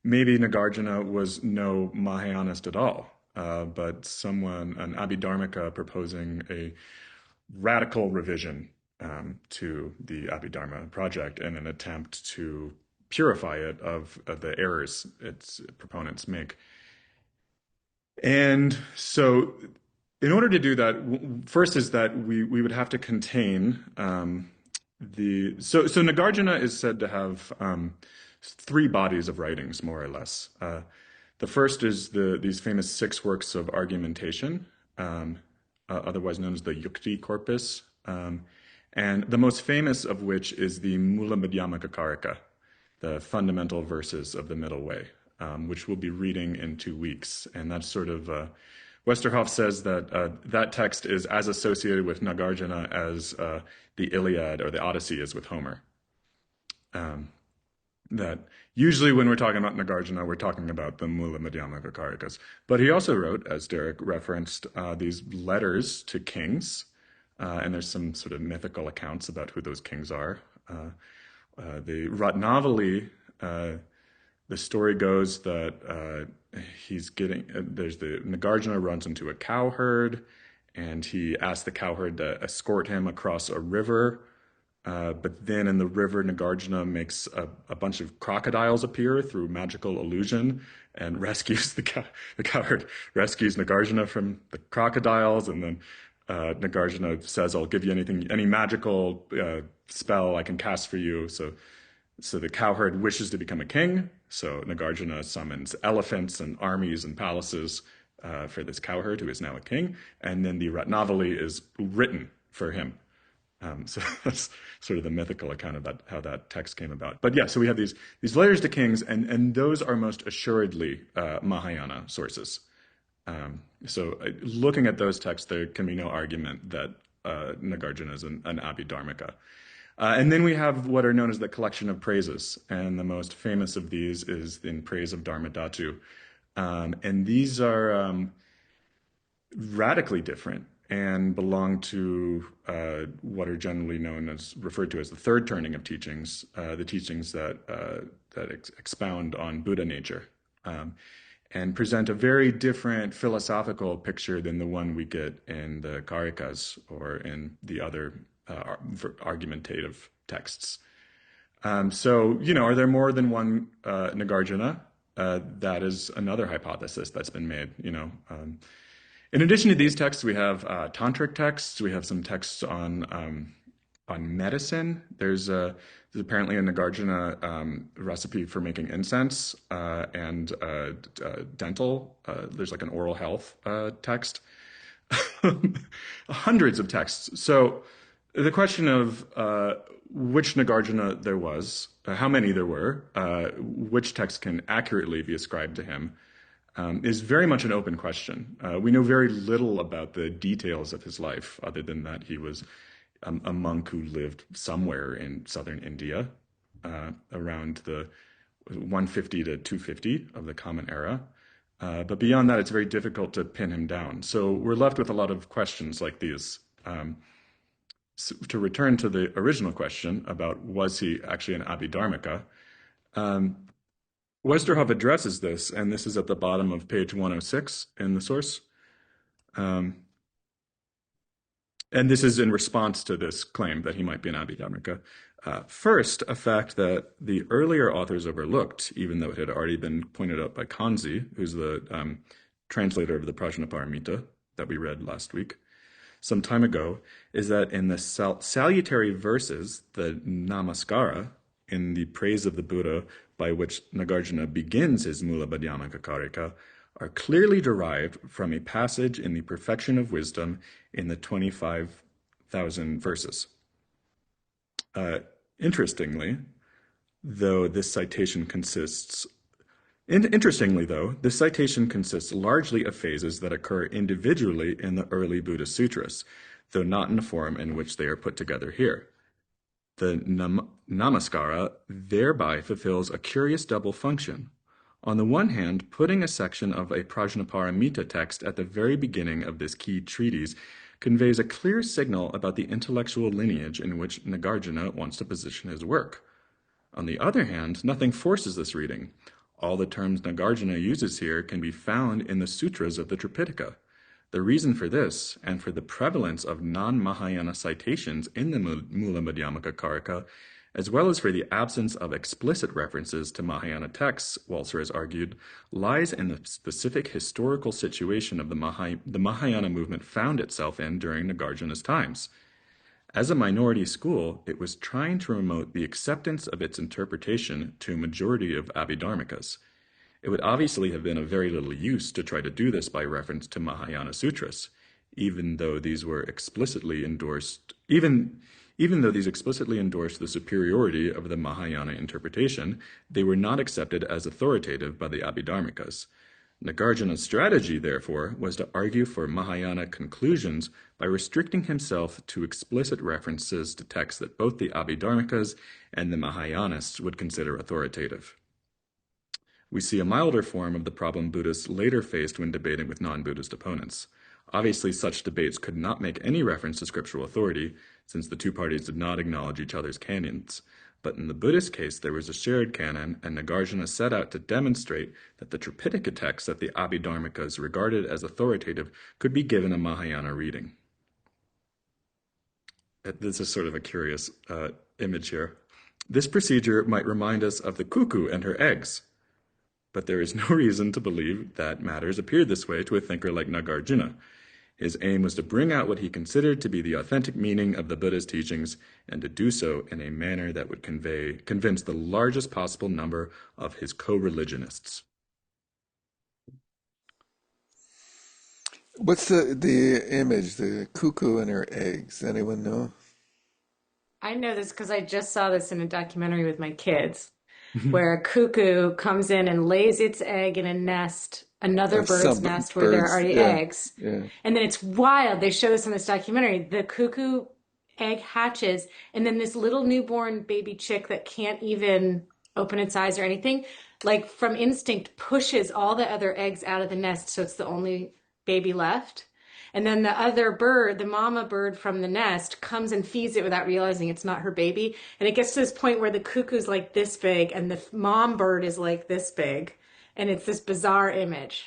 maybe Nagarjuna was no Mahayanist at all, but an Abhidharmika proposing a radical revision to the Abhidharma project in an attempt to purify it of the errors its proponents make. And so, in order to do that, first is that we would have to contain so Nagarjuna is said to have three bodies of writings, more or less. The first is these famous 6 works of argumentation, otherwise known as the Yukti corpus, and the most famous of which is the Mula Madhyamaka Karika, the fundamental verses of the middle way, which we'll be reading in 2 weeks. And that's sort of, Westerhoff says that that text is as associated with Nagarjuna as the Iliad or the Odyssey is with Homer. That usually when we're talking about Nagarjuna, we're talking about the Mula Madhyamaka Karikas. But he also wrote, as Derek referenced, these letters to kings, and there's some sort of mythical accounts about who those kings are. The Ratnavali, the story goes that Nagarjuna runs into a cowherd, and he asks the cowherd to escort him across a river. But then in the river, Nagarjuna makes a bunch of crocodiles appear through magical illusion and rescues the cowherd rescues Nagarjuna from the crocodiles, and then Nagarjuna says, "I'll give you any magical spell I can cast for you." So the cowherd wishes to become a king. So Nagarjuna summons elephants and armies and palaces for this cowherd who is now a king, and then the Ratnavali is written for him. So that's sort of the mythical account about how that text came about. But yeah, so we have these letters to kings, and those are most assuredly Mahayana sources. So looking at those texts, there can be no argument that Nagarjuna is an Abhidharmika. And then we have what are known as the collection of praises, and the most famous of these is in praise of Dharmadhatu. And these are radically different and belong to what are generally referred to as the third turning of teachings, the teachings that expound on Buddha nature, and present a very different philosophical picture than the one we get in the Karikas or in the other argumentative texts. So, are there more than one Nagarjuna? That is another hypothesis that's been made, In addition to these texts, we have tantric texts. We have some texts on medicine. There's apparently a Nagarjuna recipe for making incense and dental. There's like an oral health text. Hundreds of texts. So the question of which Nagarjuna there was, how many there were, which text can accurately be ascribed to him, is very much an open question. We know very little about the details of his life, other than that he was a monk who lived somewhere in southern India, around the 150 to 250 of the Common Era. But beyond that, it's very difficult to pin him down. So we're left with a lot of questions like these. So to return to the original question about was he actually an Abhidharmika, Westerhoff addresses this, and this is at the bottom of page 106 in the source. And this is in response to this claim that he might be an Abhidharmika. First, a fact that the earlier authors overlooked, even though it had already been pointed out by Kanzi, who's the translator of the Prajnaparamita that we read last week some time ago, is that in the salutary verses, the Namaskara, in the praise of the Buddha by which Nagarjuna begins his Mula Madhyamaka Karika, are clearly derived from a passage in the Perfection of Wisdom in the 25,000 verses. Interestingly, though, this citation consists largely of phases that occur individually in the early Buddhist sutras, though not in the form in which they are put together here. The Namaskara thereby fulfills a curious double function. On the one hand, putting a section of a Prajnaparamita text at the very beginning of this key treatise conveys a clear signal about the intellectual lineage in which Nagarjuna wants to position his work. On the other hand, nothing forces this reading. All the terms Nagarjuna uses here can be found in the sutras of the Tripitaka. The reason for this, and for the prevalence of non-Mahayana citations in the Mula Madhyamaka Karika, as well as for the absence of explicit references to Mahayana texts, Walser has argued, lies in the specific historical situation of the Mahayana movement found itself in during Nagarjuna's times. As a minority school, it was trying to promote the acceptance of its interpretation to a majority of Abhidharmikas. It would obviously have been of very little use to try to do this by reference to Mahayana sutras, even though these explicitly endorsed the superiority of the Mahayana interpretation, they were not accepted as authoritative by the Abhidharmikas. Nagarjuna's strategy, therefore, was to argue for Mahayana conclusions by restricting himself to explicit references to texts that both the Abhidharmikas and the Mahayanists would consider authoritative. We see a milder form of the problem Buddhists later faced when debating with non-Buddhist opponents. Obviously, such debates could not make any reference to scriptural authority, since the two parties did not acknowledge each other's canons. But in the Buddhist case, there was a shared canon, and Nagarjuna set out to demonstrate that the Tripitaka texts that the Abhidharmikas regarded as authoritative could be given a Mahayana reading. This is sort of a curious image here. This procedure might remind us of the cuckoo and her eggs, but there is no reason to believe that matters appeared this way to a thinker like Nagarjuna. His aim was to bring out what he considered to be the authentic meaning of the Buddha's teachings, and to do so in a manner that would convince the largest possible number of his co-religionists. What's the image, the cuckoo and her eggs? Anyone know? I know this because I just saw this in a documentary with my kids, where a cuckoo comes in and lays its egg in a nest, another bird's nest where there are already eggs. Yeah. And then it's wild. They show this in this documentary. The cuckoo egg hatches, and then this little newborn baby chick that can't even open its eyes or anything, like from instinct, pushes all the other eggs out of the nest, so it's the only baby left. And then the other bird, the mama bird from the nest, comes and feeds it without realizing it's not her baby. And it gets to this point where the cuckoo's like this big and the mom bird is like this big. And it's this bizarre image.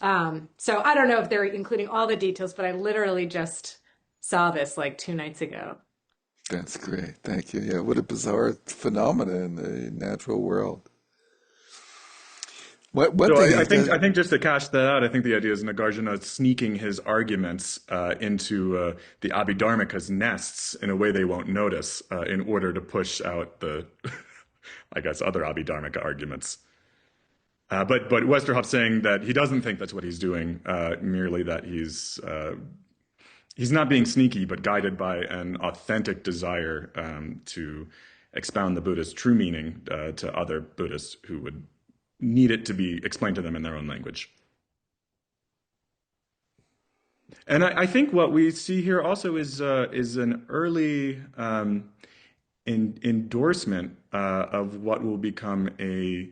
So I don't know if they're including all the details, but I literally just saw this like 2 nights ago. That's great. Thank you. Yeah, what a bizarre phenomenon in the natural world. I think just to cash that out, I think the idea is Nagarjuna sneaking his arguments into the Abhidharmika's nests in a way they won't notice in order to push out the, I guess, other Abhidharmika arguments. But Westerhoff saying that he doesn't think that's what he's doing, merely that he's not being sneaky, but guided by an authentic desire to expound the Buddha's true meaning to other Buddhists who would need it to be explained to them in their own language. And I think what we see here also is an early endorsement of what will become a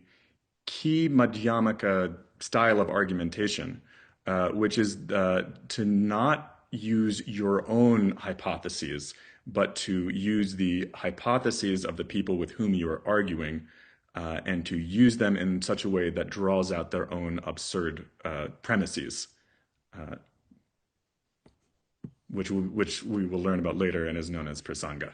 key Madhyamaka style of argumentation, which is to not use your own hypotheses, but to use the hypotheses of the people with whom you are arguing, and to use them in such a way that draws out their own absurd premises, which we will learn about later and is known as prasanga.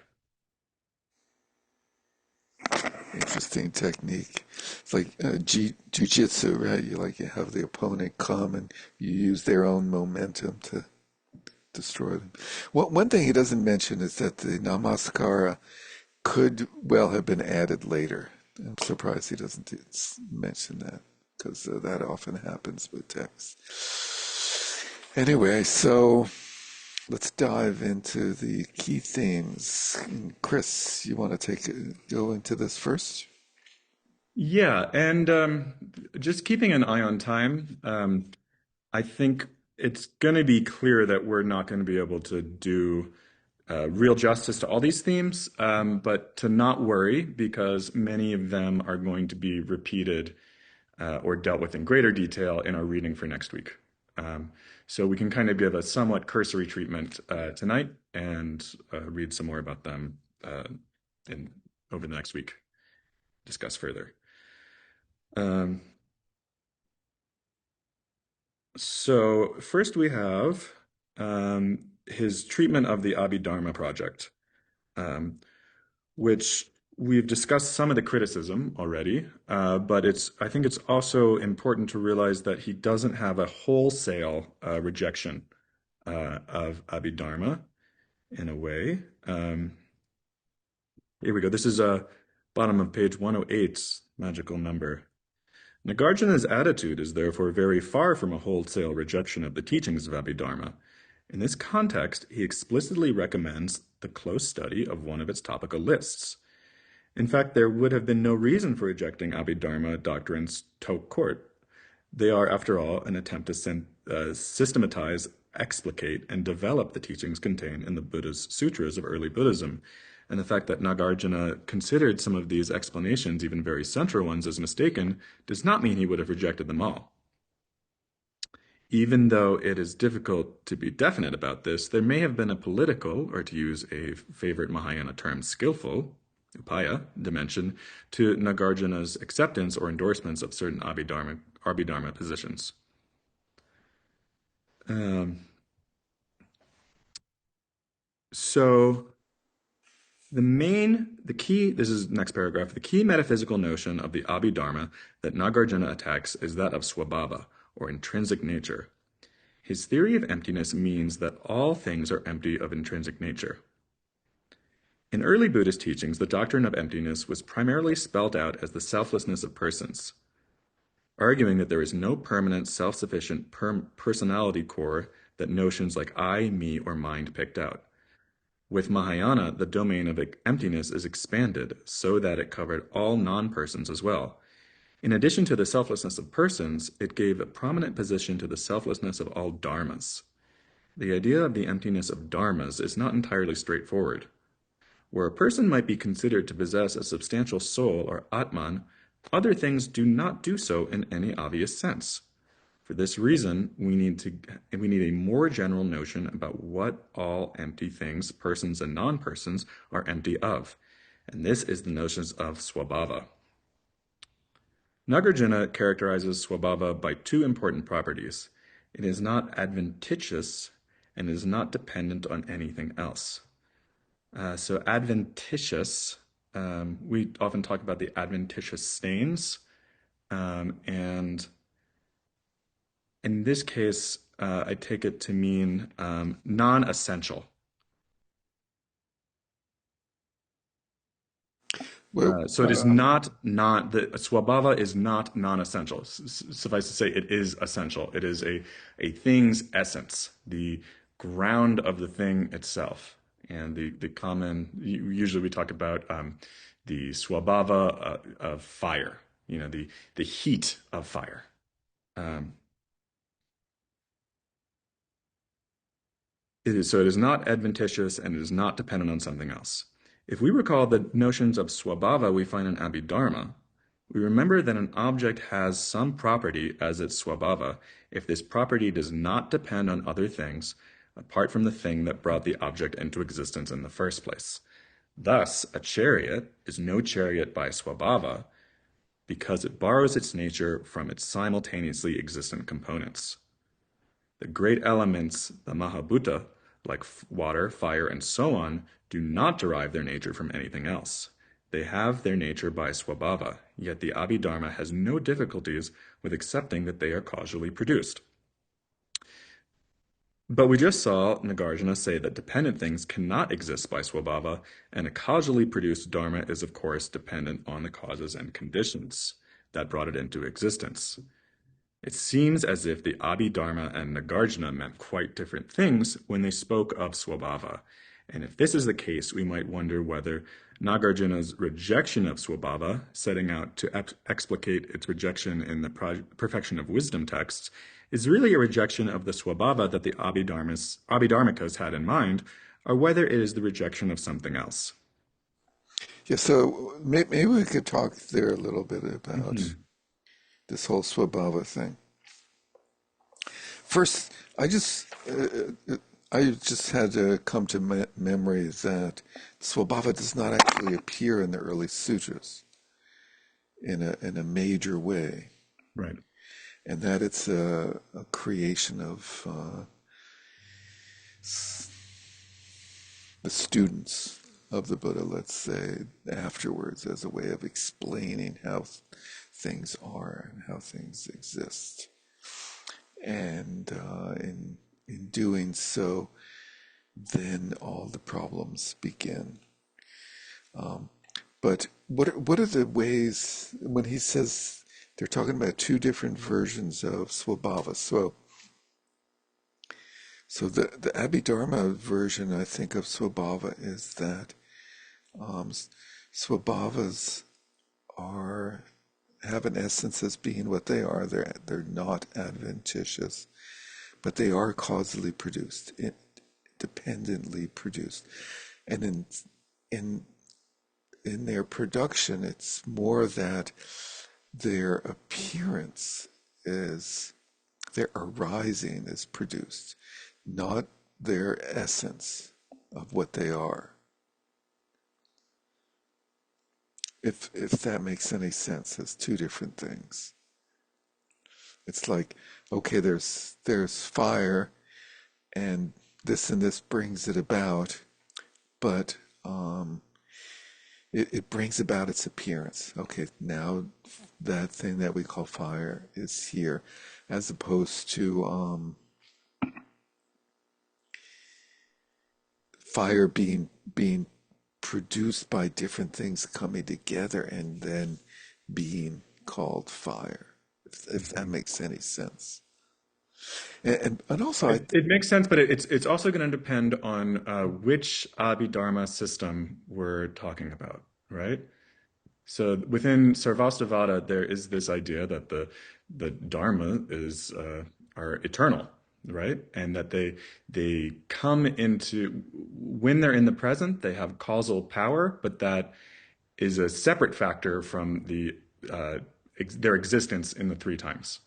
interesting technique. It's like jiu-jitsu, right? You have the opponent come and you use their own momentum to destroy them. Well, one thing he doesn't mention is that the Namaskara could well have been added later. I'm surprised he doesn't mention that because that often happens with text. Anyway, so let's dive into the key themes. Chris, you want to go into this first? Yeah, and just keeping an eye on time, I think it's going to be clear that we're not going to be able to do real justice to all these themes, but to not worry because many of them are going to be repeated or dealt with in greater detail in our reading for next week. So we can kind of give a somewhat cursory treatment tonight and read some more about them in over the next week, discuss further. So first we have his treatment of the Abhidharma project, which we've discussed some of the criticism already, but I think it's also important to realize that he doesn't have a wholesale rejection of Abhidharma in a way. Here we go. This is bottom of page 108's magical number. Nagarjuna's attitude is therefore very far from a wholesale rejection of the teachings of Abhidharma. In this context, he explicitly recommends the close study of one of its topical lists. In fact, there would have been no reason for rejecting Abhidharma doctrines to court. They are, after all, an attempt to systematize, explicate, and develop the teachings contained in the Buddha's sutras of early Buddhism. And the fact that Nagarjuna considered some of these explanations, even very central ones, as mistaken, does not mean he would have rejected them all. Even though it is difficult to be definite about this, there may have been a political, or to use a favorite Mahayana term, skillful, upaya, dimension to Nagarjuna's acceptance or endorsements of certain Abhidharma positions. So this is next paragraph, the key metaphysical notion of the Abhidharma that Nagarjuna attacks is that of swabhava, or intrinsic nature. His theory of emptiness means that all things are empty of intrinsic nature. In early Buddhist teachings, the doctrine of emptiness was primarily spelled out as the selflessness of persons, arguing that there is no permanent, self-sufficient personality core that notions like I, me, or mind picked out. With Mahayana, the domain of emptiness is expanded so that it covered all non-persons as well. In addition to the selflessness of persons, it gave a prominent position to the selflessness of all dharmas. The idea of the emptiness of dharmas is not entirely straightforward. Where a person might be considered to possess a substantial soul or atman, other things do not do so in any obvious sense. For this reason, we need a more general notion about what all empty things, persons and non-persons, are empty of. And this is the notions of swabhava. Nagarjuna characterizes swabhava by two important properties. It is not adventitious and is not dependent on anything else. So adventitious, we often talk about the adventitious stains, and in this case, I take it to mean non-essential. So it is not the swabhava is not non-essential. Suffice to say, it is essential. It is a thing's essence, the ground of the thing itself. And the common, usually we talk about the swabhava of fire, the heat of fire. It is not adventitious and it is not dependent on something else. If we recall the notions of swabhava we find in Abhidharma, we remember that an object has some property as its swabhava if this property does not depend on other things apart from the thing that brought the object into existence in the first place. Thus, a chariot is no chariot by swabhava because it borrows its nature from its simultaneously existent components. The great elements, the Mahabhuta, like water, fire, and so on, do not derive their nature from anything else. They have their nature by swabhava, yet the Abhidharma has no difficulties with accepting that they are causally produced. But we just saw Nagarjuna say that dependent things cannot exist by swabhava, and a causally produced dharma is, of course, dependent on the causes and conditions that brought it into existence. It seems as if the Abhidharma and Nagarjuna meant quite different things when they spoke of swabhava. And if this is the case, we might wonder whether Nagarjuna's rejection of swabhava, setting out to explicate its rejection in the Perfection of Wisdom texts, is really a rejection of the swabhava that the Abhidharmikas had in mind, or whether it is the rejection of something else. Yeah, so maybe we could talk there a little bit about this whole swabhava thing. First, I just had to come to memory that swabhava does not actually appear in the early sutras in a major way, Right. and that it's a creation of the students of the Buddha, let's say, afterwards, as a way of explaining how things are and how things exist. And in doing so, then all the problems begin. But what are the ways, when he says they're talking about two different versions of swabhava? So the Abhidharma version, I think, of swabhava is that swabhavas have an essence as being what they are. They're not adventitious, but they are causally produced, dependently produced, and in their production, it's more that their appearance their arising is produced, not their essence of what they are. If that makes any sense, as two different things. It's like, okay, there's fire, and this brings it about, but it brings about its appearance. Okay, now that thing that we call fire is here, as opposed to fire being produced by different things coming together and then being called fire, if that makes any sense. And also, It makes sense, but it's also going to depend on which Abhidharma system we're talking about, right? So within Sarvastivada, there is this idea that the Dharma are eternal, right? And that they come into, when they're in the present, they have causal power, but that is a separate factor from their existence in the three times.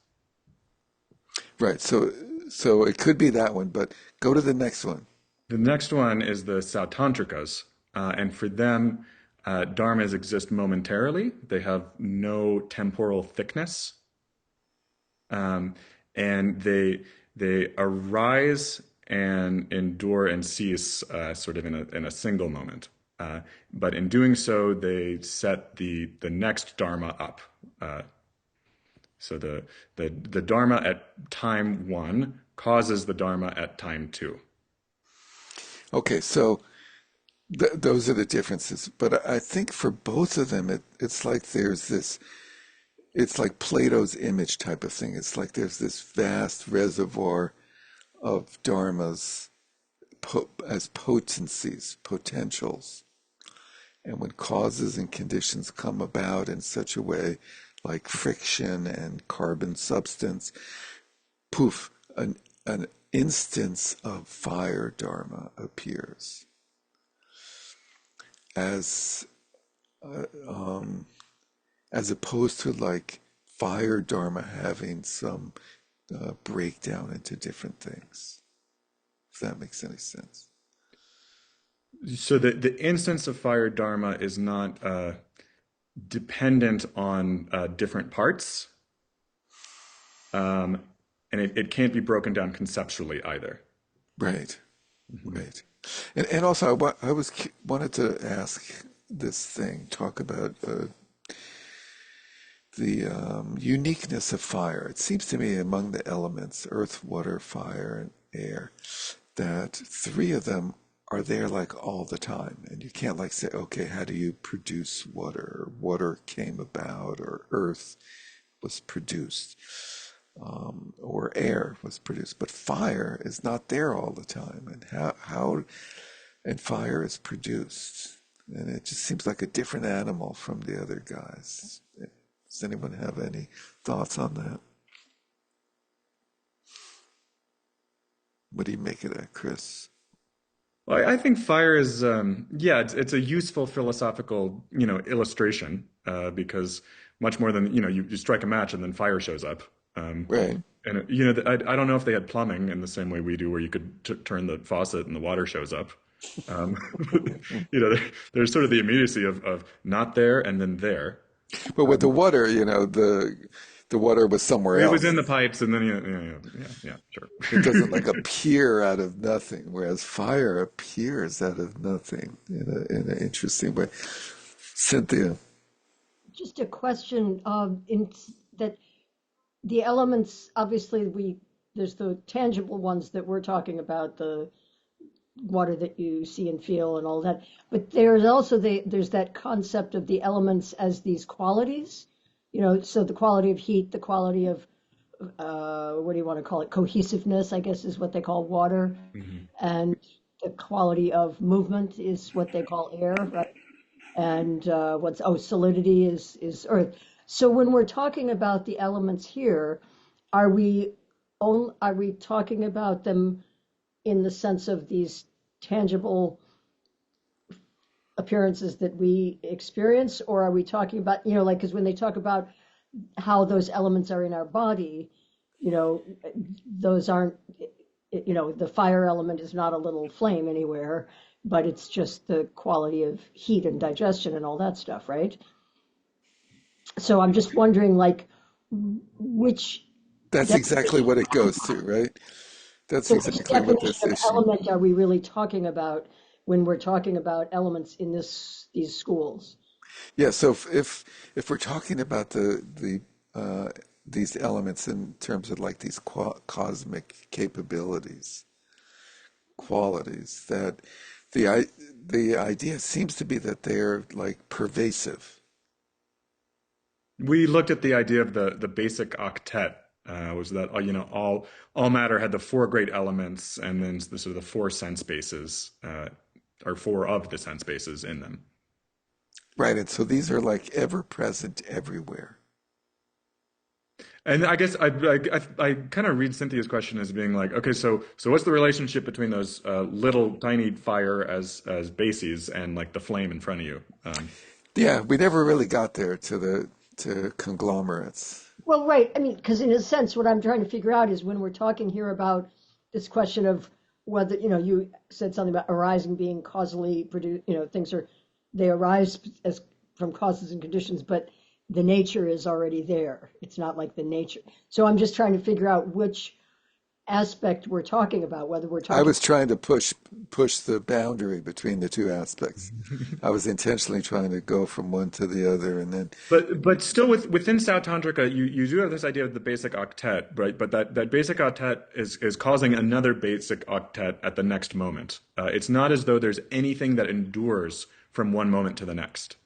right. So it could be that one, but go to the next one. The next one is the Sautantrikas, and for them, dharmas exist momentarily. They have no temporal thickness, and they arise and endure and cease sort of in a single moment. But in doing so, they set the next dharma up. So the dharma at time one causes the dharma at time two. Okay, so those are the differences. But I think for both of them, it's like there's this, it's like Plato's image type of thing. It's like there's this vast reservoir of dharmas as potencies, potentials. And when causes and conditions come about in such a way, like friction and carbon substance, poof, an instance of fire dharma appears as opposed to like fire dharma having some breakdown into different things. If that makes any sense. So the instance of fire dharma is not dependent on different parts, and it can't be broken down conceptually either. Right, right. And also, I wanted to ask this thing. Talk about the uniqueness of fire. It seems to me among the elements, earth, water, fire, and air, that three of them are there like all the time. And you can't like say, okay, how do you produce water? Or water came about, or earth was produced, or air was produced. But fire is not there all the time. And and fire is produced. And it just seems like a different animal from the other guys. Does anyone have any thoughts on that? What do you make of that, Chris? Well, I think fire is, yeah, it's a useful philosophical, illustration, because much more than, you strike a match and then fire shows up. Um, Right. and, I don't know if they had plumbing in the same way we do, where you could t turn the faucet and the water shows up. Um, there's sort of the immediacy of not there and then there. But with the Um, water, the water was somewhere it was in else. the pipes and then, yeah, sure. It doesn't like appear out of nothing, whereas fire appears out of nothing in an interesting way. Cynthia, Just a question in that the elements, obviously there's the tangible ones that we're talking about, the water that you see and feel and all that, but there's also there's that concept of the elements as these qualities, so the quality of heat, the quality of what do you want to call it, cohesiveness, I guess is what they call water, Mhm. and the quality of movement is what they call air, right? And solidity is earth. So when we're talking about the elements here, are we are we talking about them in the sense of these tangible appearances that we experience, or are we talking about, like, because when they talk about how those elements are in our body, you know, those aren't, the fire element is not a little flame anywhere, but it's just the quality of heat and digestion and all that stuff, right? So I'm just wondering, like, which that's exactly definition, what it goes to, right? That's so which exactly what definition this of issue. element are we really talking about when we're talking about elements in these schools? Yeah, so if we're talking about these elements in terms of like these cosmic capabilities, qualities, that the idea seems to be that they're like pervasive. We looked at the idea of the basic octet. Was that all matter had the four great elements, and then the sort of the four sense bases, or four of the sense bases in them. Right, and so these are like ever present everywhere. And I guess I kind of read Cynthia's question as being like, okay, so what's the relationship between those little tiny fire as bases and like the flame in front of you? Yeah, we never really got there to conglomerates. Well, right. I mean, because in a sense, what I'm trying to figure out is when we're talking here about this question of whether, you said something about arising being causally produced, things they arise as from causes and conditions, but the nature is already there. It's not like the nature. So I'm just trying to figure out which aspect we're talking about, whether we're I talking. was trying to push the boundary between the two aspects. I was intentionally trying to go from one to the other, and then But still within South Tantrika, you do have this idea of the basic octet, right? But that basic octet is causing another basic octet at the next moment. It's not as though there's anything that endures from one moment to the next.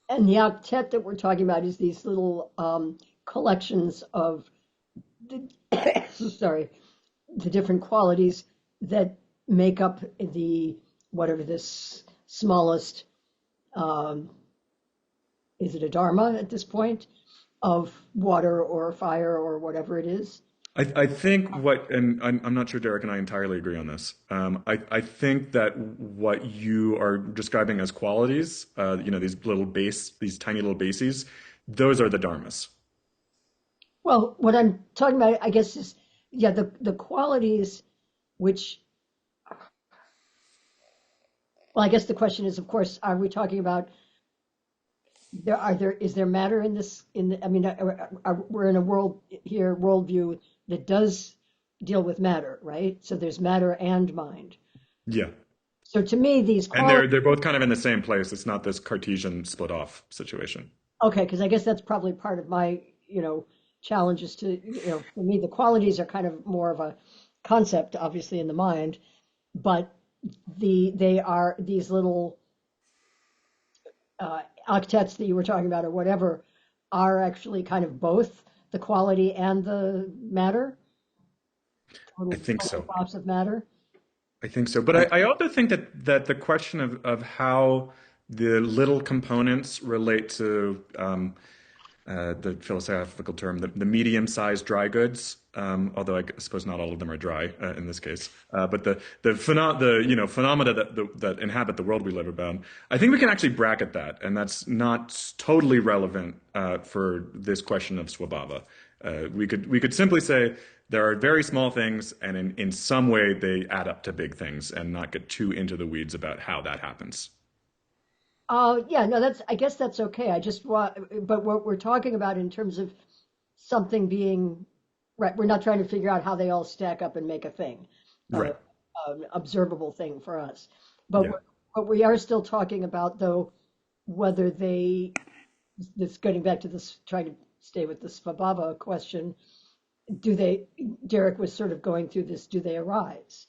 And the octet that we're talking about is these little collections of the, sorry, the different qualities that make up the whatever this smallest um, is it a dharma at this point of water or fire or whatever it is. I think and I'm not sure Derek and I entirely agree on this. I think that what you are describing as qualities, these tiny little bases, those are the dharmas. Well, what I'm talking about, I guess, is yeah, the qualities which, well, I guess the question is, of course, are we talking about is there matter in this I mean, we're in a worldview that does deal with matter, right? So there's matter and mind. Yeah. So to me, these And qualities, they're both kind of in the same place. It's not this Cartesian split off situation. okay, because I guess that's probably part of my, challenge is to, for me, the qualities are kind of more of a concept, obviously, in the mind, but they are these little octets that you were talking about or whatever are actually kind of both the quality and the matter, I total, think total so. blobs of matter. I think so. But I also think that the question of how the little components relate to the philosophical term, the medium-sized dry goods. Although I suppose not all of them are dry in this case, but the phenomena that inhabit the world we live about. I think we can actually bracket that, and that's not totally relevant for this question of swabhava. We could simply say there are very small things, and in some way they add up to big things, and not get too into the weeds about how that happens. Yeah, no, I guess that's okay. I just want, but what we're talking about in terms of something being, right, we're not trying to figure out how they all stack up and make a thing, uh, Right. an observable thing for us. But Yeah. what we are still talking about, though, whether this getting back to this, trying to stay with the Svabava question, do they, Derek was sort of going through this, do they arise?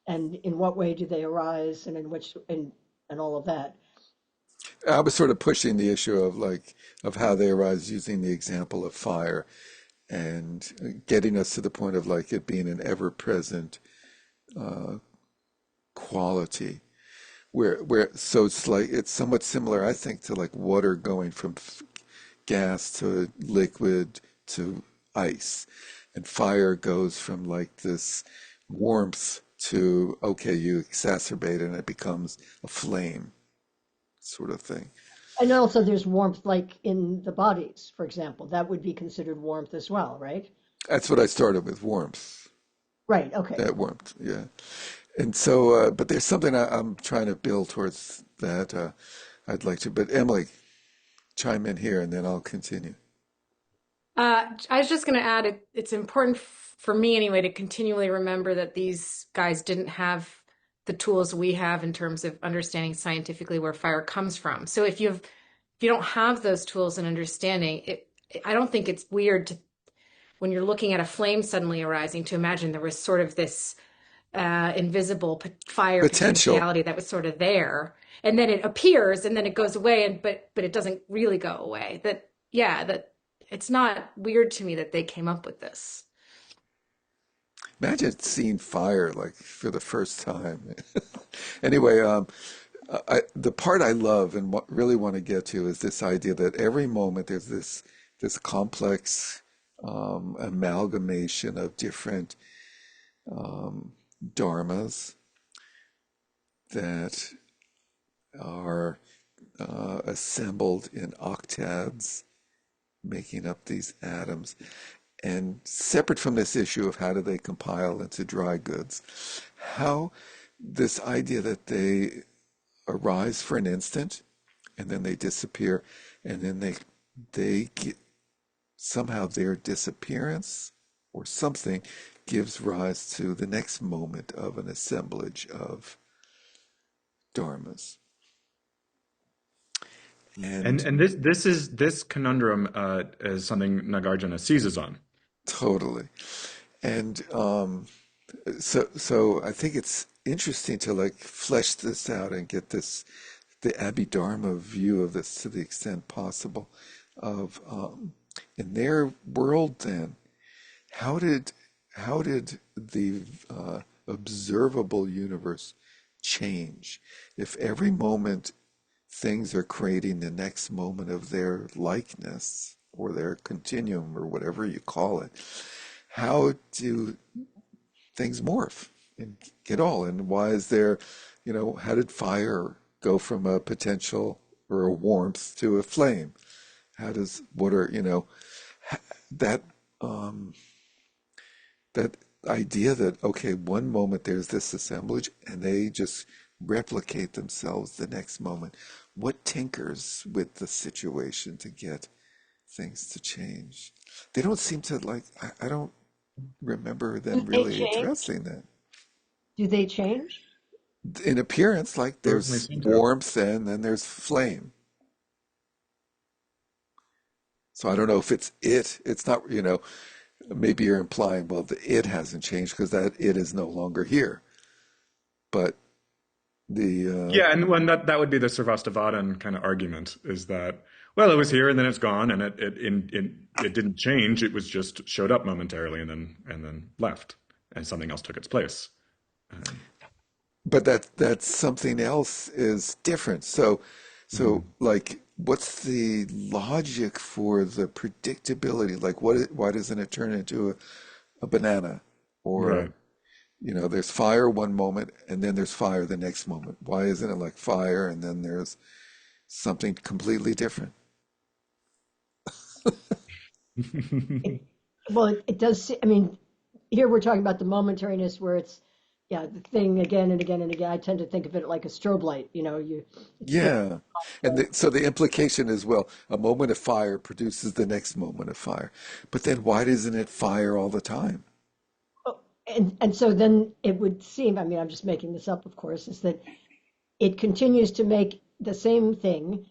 And in what way do they arise and in which, and all of that. I was sort of pushing the issue of of how they arise using the example of fire and getting us to the point of like it being an ever-present quality where so it's somewhat similar I think to like water going from gas to liquid to ice, and fire goes from like this warmth to okay, you exacerbate it and it becomes a flame sort of thing. And also there's warmth like in the bodies, for example. That would be considered warmth as well, right? That's what I started with, warmth. Right, okay. That warmth, yeah. And so, but there's something I'm trying to build towards that. I'd like to, but Emily, chime in here and then I'll continue. I was just going to add it's important for me anyway to continually remember that these guys didn't have the tools we have in terms of understanding scientifically where fire comes from. So if you don't have those tools and understanding, I don't think it's weird to when you're looking at a flame suddenly arising to imagine there was sort of this invisible fire Potential. potentiality that was sort of there, and then it appears, and then it goes away, and but it doesn't really go away. That yeah, that it's not weird to me that they came up with this. Imagine seeing fire like for the first time. Anyway, the part I love and what really want to get to is this idea that every moment there's this complex amalgamation of different dharmas that are assembled in octads, making up these atoms. And separate from this issue of how do they compile into dry goods, how this idea that they arise for an instant and then they disappear, and then they get, somehow their disappearance or something gives rise to the next moment of an assemblage of dharmas. And And this conundrum is something Nagarjuna seizes on. totally. And so I think it's interesting to like flesh this out and get the Abhidharma view of this to the extent possible of in their world then how did the observable universe change if every moment things are creating the next moment of their likeness or their continuum or whatever you call it, how do things morph and get all? And why is there, how did fire go from a potential or a warmth to a flame? How does water, that um, that idea that okay, one moment there's this assemblage and they just replicate themselves the next moment. What tinkers with the situation to get things to change? They don't seem to like. I don't remember Do them they really change? addressing that. Do they change? in appearance, like Certainly there's seem to. warmth and then there's flame. So I don't know if it's it. It's not, maybe you're implying, well, the it hasn't changed because that it is no longer here. But the Yeah, and when that would be the Sarvastivadin kind of argument is that, well, it was here and then it's gone and it didn't change. It was just showed up momentarily and then left and something else took its place. Um, but that's something else is different. So mhm. like, what's the logic for the predictability? Like, why doesn't it turn into a banana? Or, Right. there's fire one moment and then there's fire the next moment. Why isn't it like fire and then there's something completely different? It, well, it does. I mean, here we're talking about the momentariness where it's, yeah, the thing again and again and again. I tend to think of it like a strobe light. It's there. Yeah. And so the implication is, well, a moment of fire produces the next moment of fire. But then why doesn't it fire all the time? Oh, and so then it would seem. I mean, I'm just making this up, of course, is that it continues to make the same thing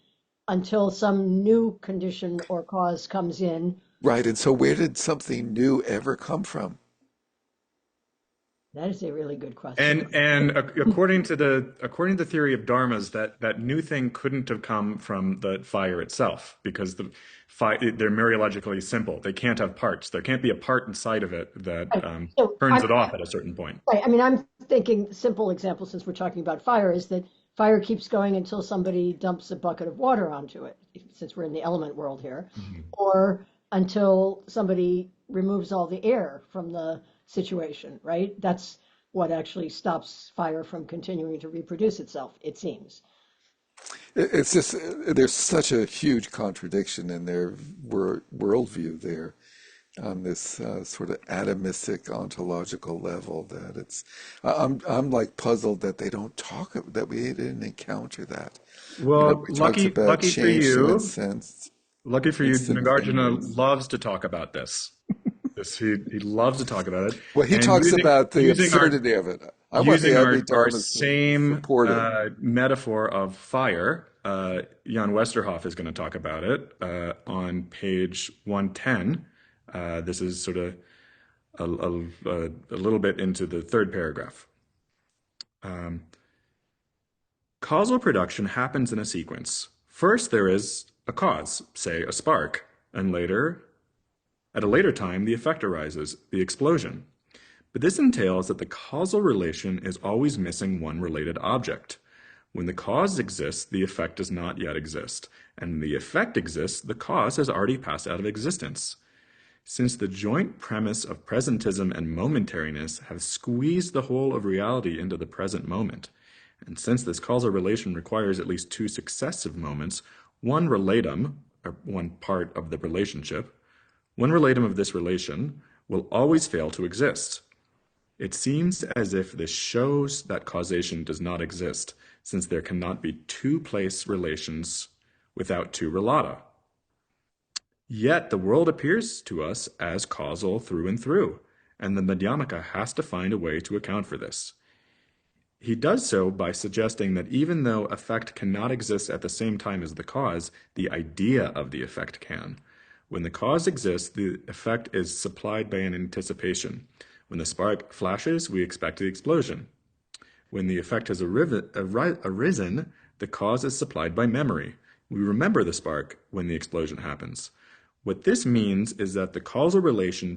until some new condition or cause comes in. Right. And so where did something new ever come from? That is a really good question. And according to the theory of dharmas, that new thing couldn't have come from the fire itself because they're mereologically simple. They can't have parts. There can't be a part inside of it that Right. So turns I'm it off at a certain point. right. I mean, I'm thinking simple example since we're talking about fire is that fire keeps going until somebody dumps a bucket of water onto it, since we're in the element world here, Mhm. or until somebody removes all the air from the situation, right? That's what actually stops fire from continuing to reproduce itself, it seems. It's just there's such a huge contradiction in their worldview there on this sort of atomistic ontological level that I'm like puzzled that they don't that we didn't encounter that. Well, He talks about change to lucky for you, instant Nagarjuna things. loves to talk about this. He loves to talk about it, Well, he and talks using about the using our absurdity of it. I want the using our Abhidharmas to same support it. metaphor of fire, Jan Westerhoff is going to talk about it on page 110. This is sort of a little bit into the third paragraph. Um, Causal production happens in a sequence. First, there is a cause, say a spark, and at a later time, the effect arises, the explosion. But this entails that the causal relation is always missing one related object. When the cause exists, the effect does not yet exist. And when the effect exists, the cause has already passed out of existence. Since the joint premise of presentism and momentariness have squeezed the whole of reality into the present moment, and since this causal relation requires at least two successive moments, one relatum, or one part of the relationship, one relatum of this relation will always fail to exist. It seems as if this shows that causation does not exist, since there cannot be two place relations without two relata. Yet the world appears to us as causal through and through, and the Madhyamaka has to find a way to account for this. He does so by suggesting that even though effect cannot exist at the same time as the cause, the idea of the effect can. When the cause exists, the effect is supplied by an anticipation. When the spark flashes, we expect the explosion. When the effect has arisen, the cause is supplied by memory. We remember the spark when the explosion happens. What this means is that the causal relation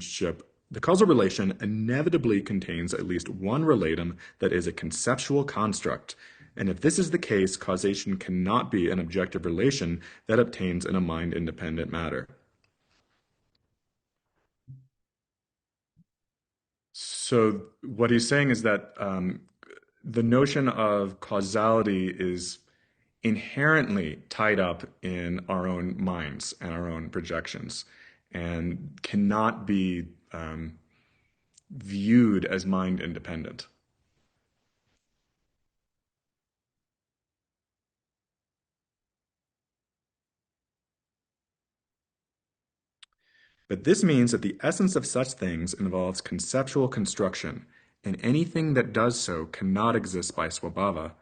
inevitably contains at least one relatum that is a conceptual construct. And if this is the case, causation cannot be an objective relation that obtains in a mind-independent matter. So what he's saying is that the notion of causality is inherently tied up in our own minds and our own projections and cannot be viewed as mind independent. But this means that the essence of such things involves conceptual construction, and anything that does so cannot exist by swabhava,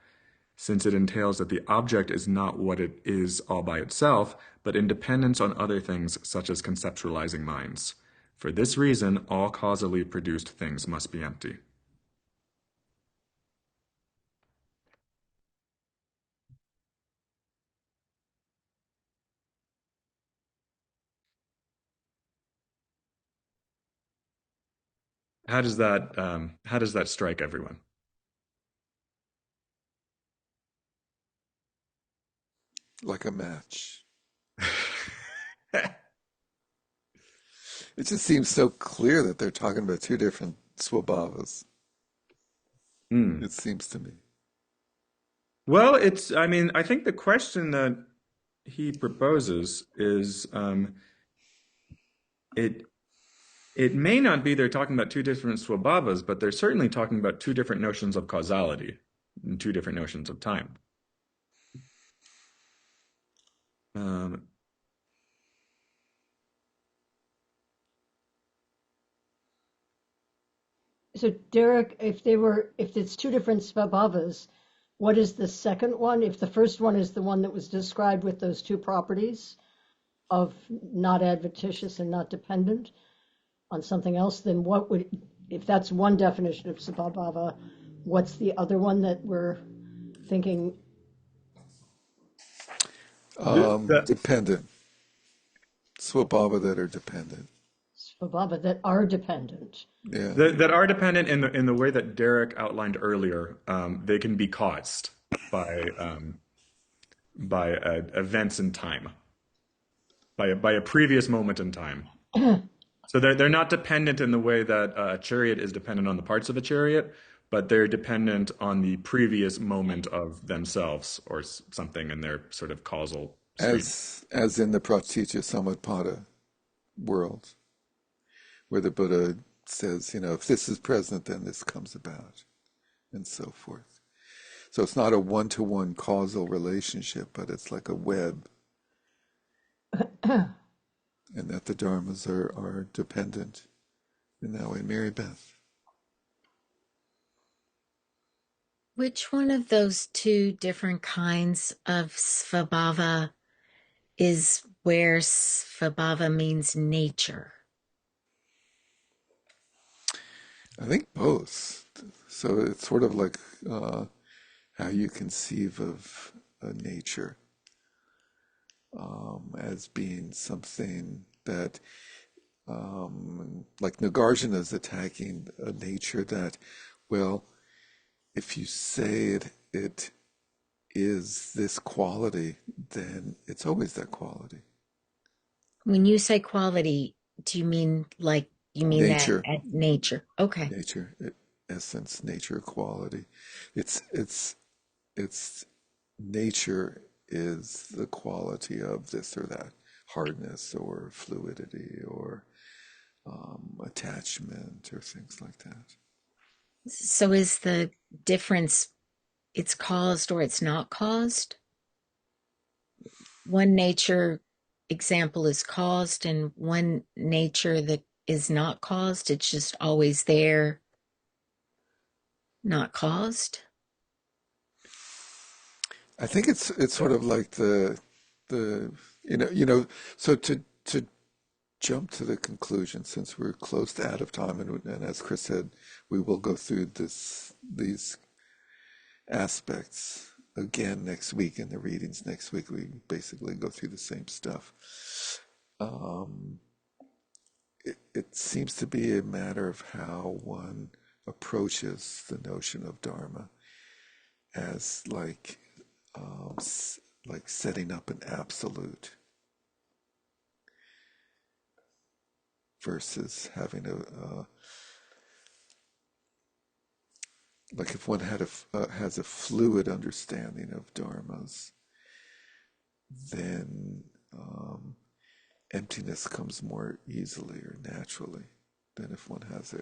since it entails that the object is not what it is all by itself, but in dependence on other things such as conceptualizing minds. For this reason, all causally produced things must be empty. How does that strike everyone? Like a match. It just seems so clear that they're talking about two different swabhavas. Hmm. It seems to me. Well, I mean, I think the question that he proposes is it it may not be they're talking about two different swabhavas, but they're certainly talking about two different notions of causality and two different notions of time. Um, So Derek, if it's two different svabhavas, what is the second one? If the first one is the one that was described with those two properties of not adventitious and not dependent on something else, then if that's one definition of svabhava, what's the other one that we're thinking? the, Dependent. Swabhava that are dependent. Svabhava that are dependent. Yeah. that are dependent in the way that Derek outlined earlier. They can be caused by events in time, by a previous moment in time. So they're not dependent in the way that a chariot is dependent on the parts of a chariot, but they're dependent on the previous moment of themselves or something in their sort of causal stream. As in the Pratitya Samutpada world, where the Buddha says, if this is present, then this comes about, and so forth. So it's not a one-to-one causal relationship, but it's like a web, and that the dharmas are dependent in that way. Mary Beth. Which one of those two different kinds of svabhava is where svabhava means nature? I think both. So it's sort of like how you conceive of nature as being something that, like Nagarjuna is attacking a nature that, well, if you say it is this quality, then it's always that quality. When you say quality, do you mean like you mean that Nature, as nature? Okay. nature, essence, nature, quality. It's nature is the quality of this or that hardness or fluidity or attachment or things like that. So is the difference it's caused or it's not caused? One nature example is caused, and one nature that is not caused, it's just always there, not caused. I think it's sort of like the so to jump to the conclusion, since we're close to out of time, and as Chris said, we will go through these aspects again next week in the readings next week. We basically go through the same stuff. Um, it seems to be a matter of how one approaches the notion of dharma as um, like setting up an absolute versus having like if one has a fluid understanding of dharmas, then emptiness comes more easily or naturally than if one has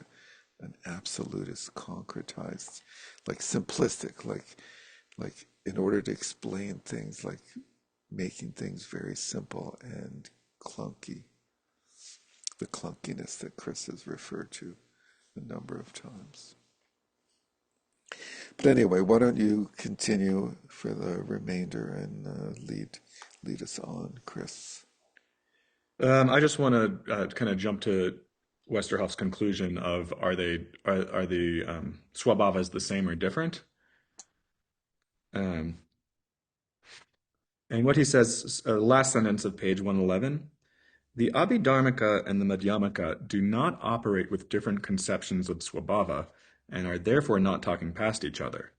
an absolutist, concretized, like simplistic, like in order to explain things, like making things very simple and clunky, the clunkiness that Chris has referred to a number of times. But anyway, why don't you continue for the remainder and lead us on, Chris? I just want to kind of jump to Westerhoff's conclusion of are the Swabhavas the same or different? Um, and what he says, last sentence of page 111, the Abhidharmika and the Madhyamaka do not operate with different conceptions of Swabhava and are therefore not talking past each other.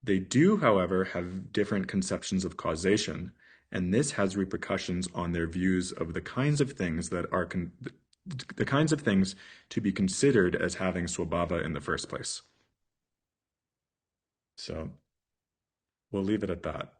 They do, however, have different conceptions of causation, and this has repercussions on their views of the kinds of things the kinds of things to be considered as having Swabhava in the first place. So we'll leave it at that.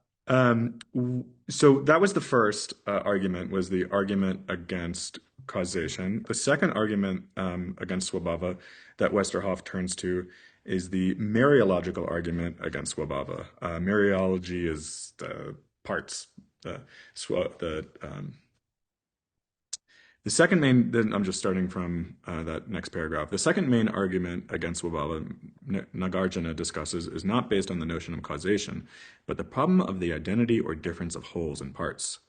So that was the first argument, was the argument against causation. The second argument against Swabhava that Westerhoff turns to is the Mariological argument against Swabhava. Mariology is the parts. The second main, then I'm just starting from that next paragraph. The second main argument against Swabhava Nagarjuna discusses is not based on the notion of causation, but the problem of the identity or difference of wholes and parts.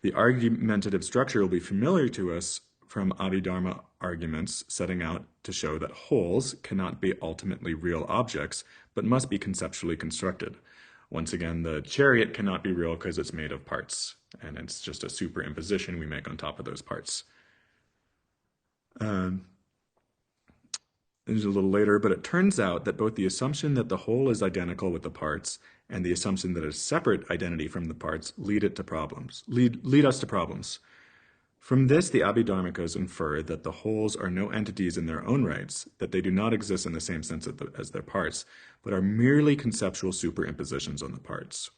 The argumentative structure will be familiar to us from Abhidharma arguments setting out to show that wholes cannot be ultimately real objects, but must be conceptually constructed. Once again, the chariot cannot be real because it's made of parts, and it's just a superimposition we make on top of those parts. This is a little later, but it turns out that both the assumption that the whole is identical with the parts and the assumption that a separate identity from the parts lead us to problems. From this, the Abhidharmikas infer that the wholes are no entities in their own rights, that they do not exist in the same sense as their parts, but are merely conceptual superimpositions on the parts.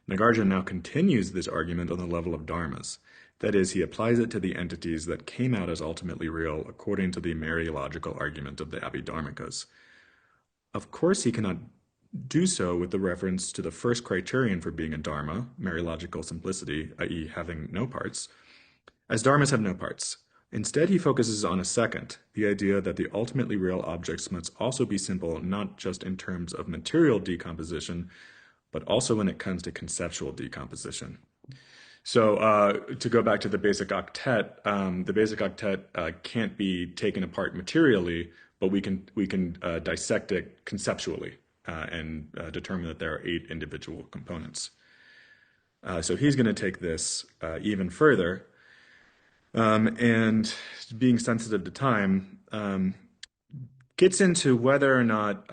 Nagarjuna now continues this argument on the level of dharmas. That is, he applies it to the entities that came out as ultimately real according to the Mariological argument of the Abhidharmikas. Of course, he cannot do so with the reference to the first criterion for being a dharma, Mariological simplicity, i.e. having no parts, as dharmas have no parts. Instead, he focuses on a second, the idea that the ultimately real objects must also be simple, not just in terms of material decomposition, but also when it comes to conceptual decomposition. So to go back to the basic octet can't be taken apart materially, but we can dissect it conceptually and determine that there are 8 individual components. So he's going to take this even further. And being sensitive to time, gets into whether or not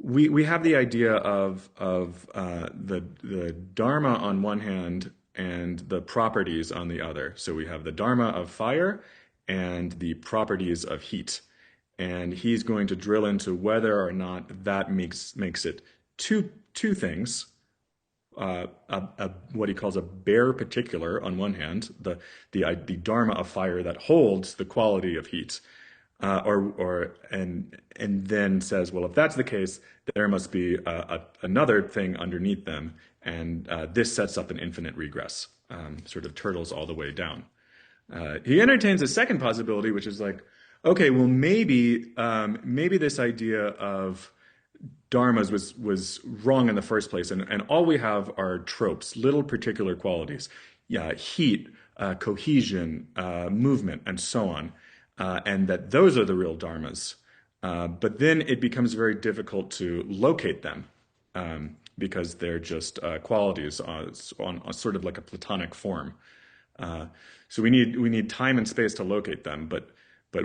we have the idea of the dharma on one hand and the properties on the other. So we have the dharma of fire and the properties of heat. And he's going to drill into whether or not that makes it two things. What he calls a bare particular on one hand, the dharma of fire that holds the quality of heat, and then says, well, if that's the case, there must be another thing underneath them, and this sets up an infinite regress, sort of turtles all the way down. He entertains a second possibility, which is like, okay, well, maybe this idea of dharmas was wrong in the first place, and all we have are tropes, little particular qualities, heat, cohesion, movement, and so on, and that those are the real dharmas. But then it becomes very difficult to locate them because they're just qualities on sort of like a Platonic form. So we need time and space to locate them, but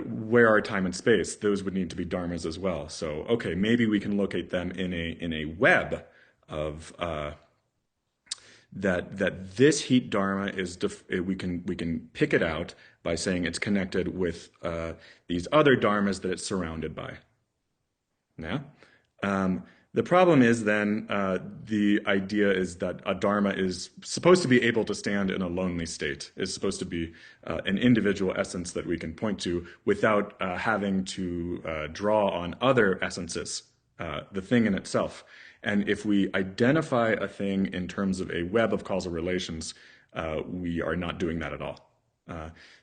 where are time and space? Those would need to be dharmas as well. So, okay, maybe we can locate them in a web of that this heat dharma is we can pick it out by saying it's connected with these other dharmas that it's surrounded by. Yeah. The problem is then the idea is that a dharma is supposed to be able to stand in a lonely state. It's supposed to be an individual essence that we can point to without having to draw on other essences, the thing in itself. And if we identify a thing in terms of a web of causal relations, we are not doing that at all.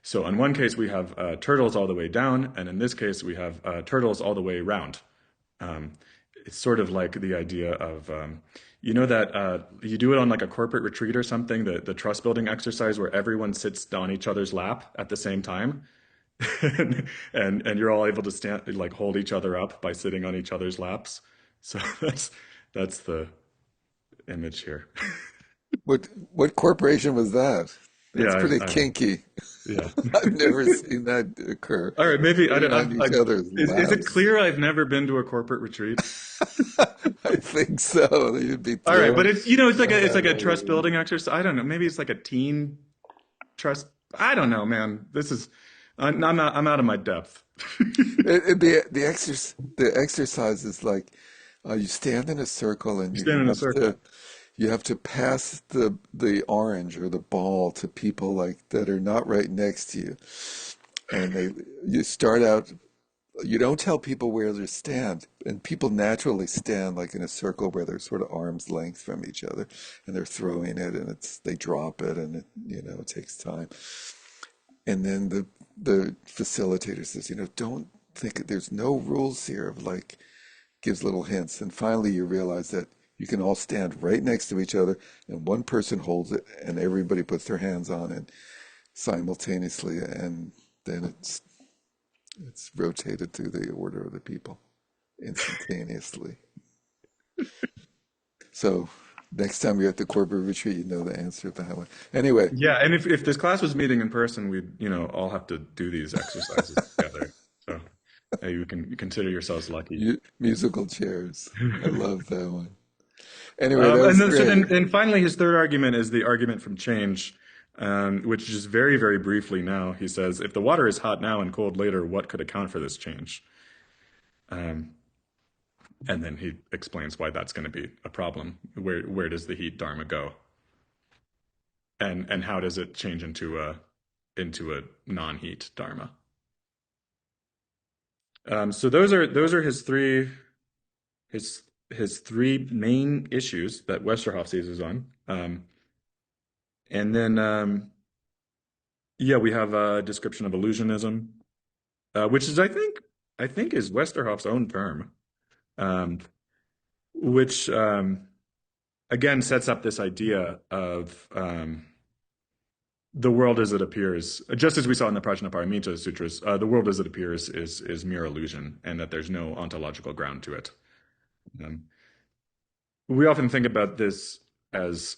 So in one case, we have turtles all the way down, and in this case, we have turtles all the way round. Um, it's sort of like the idea of, that you do it on like a corporate retreat or something, the trust building exercise where everyone sits on each other's lap at the same time. And you're all able to stand like hold each other up by sitting on each other's laps. So that's the image here. What corporation was that? That's Yeah, pretty I don't know. kinky. Yeah. I've never seen that occur. All right, maybe I Sitting don't. on each other's Is it laps. clear I've never been to a corporate retreat? I think so. You'd be All right, but thrown it's like out a all trust over. building exercise. I don't know. Maybe it's like a teen trust. I don't know, man. I'm out of my depth. The exercise is like you stand in a circle and You stand in a circle. you have to pass the orange or the ball to people like that are not right next to you, and you start out. You don't tell people where to stand, and people naturally stand like in a circle where they're sort of arm's length from each other, and they're throwing it, and they drop it, and it takes time. And then the facilitator says, don't think there's no rules here of like gives little hints, and finally you realize that you can all stand right next to each other, and one person holds it, and everybody puts their hands on it simultaneously, and then it's rotated through the order of the people instantaneously. So next time you're at the corporate retreat, you know the answer to that one. Anyway, Yeah, and if this class was meeting in person, we'd, all have to do these exercises together. So you can consider yourselves lucky. musical chairs. I love that one. Anyway, that And was then, so great. then, and finally, his third argument is the argument from change, which is very, very briefly now. He says, if the water is hot now and cold later, what could account for this change? Um, and then he explains why that's going to be a problem. Where does the heat dharma go? And how does it change into a non-heat dharma? So those are his his three main issues that Westerhoff seizes on. And then yeah, we have a description of illusionism, which is I think is Westerhoff's own term, um, which again sets up this idea of the world as it appears, just as we saw in the Prajnaparamita Sutras, the world as it appears is mere illusion, and that there's no ontological ground to it. Um, we often think about this as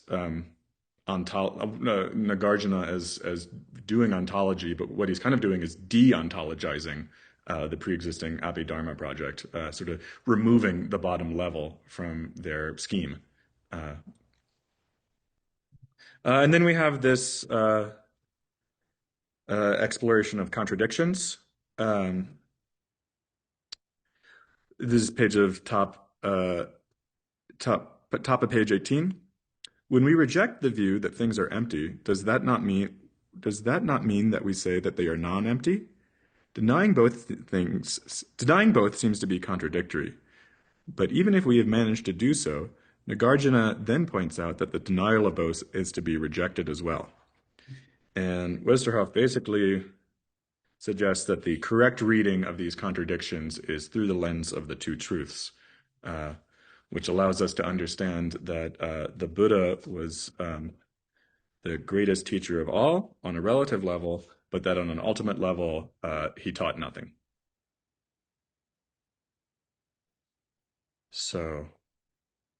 Nagarjuna as doing ontology, but what he's kind of doing is de-ontologizing the pre-existing Abhidharma project, sort of removing the bottom level from their scheme. Uh, and then we have this exploration of contradictions. Um, this is page of top of page 18. When we reject the view that things are empty, does that not mean that we say that they are non-empty? Denying both seems to be contradictory. But even if we have managed to do so, Nagarjuna then points out that the denial of both is to be rejected as well. And Westerhoff basically suggests that the correct reading of these contradictions is through the lens of the two truths, uh, which allows us to understand that the Buddha was the greatest teacher of all on a relative level, but that on an ultimate level, he taught nothing. So,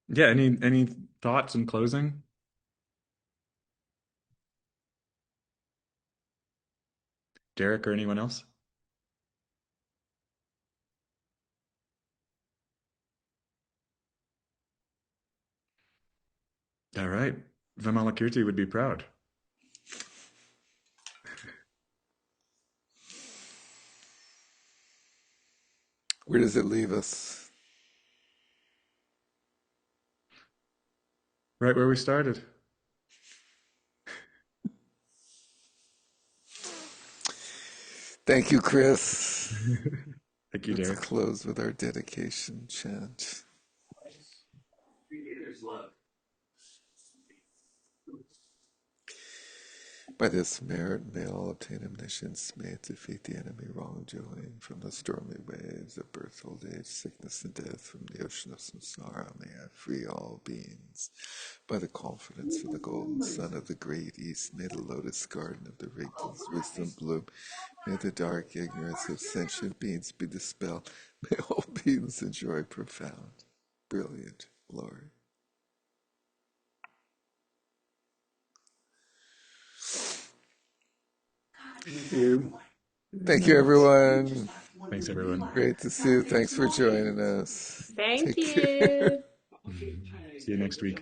yeah, any thoughts in closing? Derek or anyone else? All right. Vimalakirti would be proud. Where does it leave us? Right where we started. Thank you, Chris. Thank you, Let's Derek. close with our dedication chant. By this merit may all obtain omniscience, may it defeat the enemy wrongdoing, from the stormy waves of birth, old age, sickness, and death, from the ocean of samsara, may I free all beings. By the confidence of the golden sun of the great east, may the lotus garden of the Rigton's wisdom bloom, may the dark ignorance of sentient beings be dispelled, may all beings enjoy profound, brilliant glory. Thank you. Thank you, everyone. Thanks, everyone. Great to see you. Thanks for joining us. Thank Take care. you. See you next week.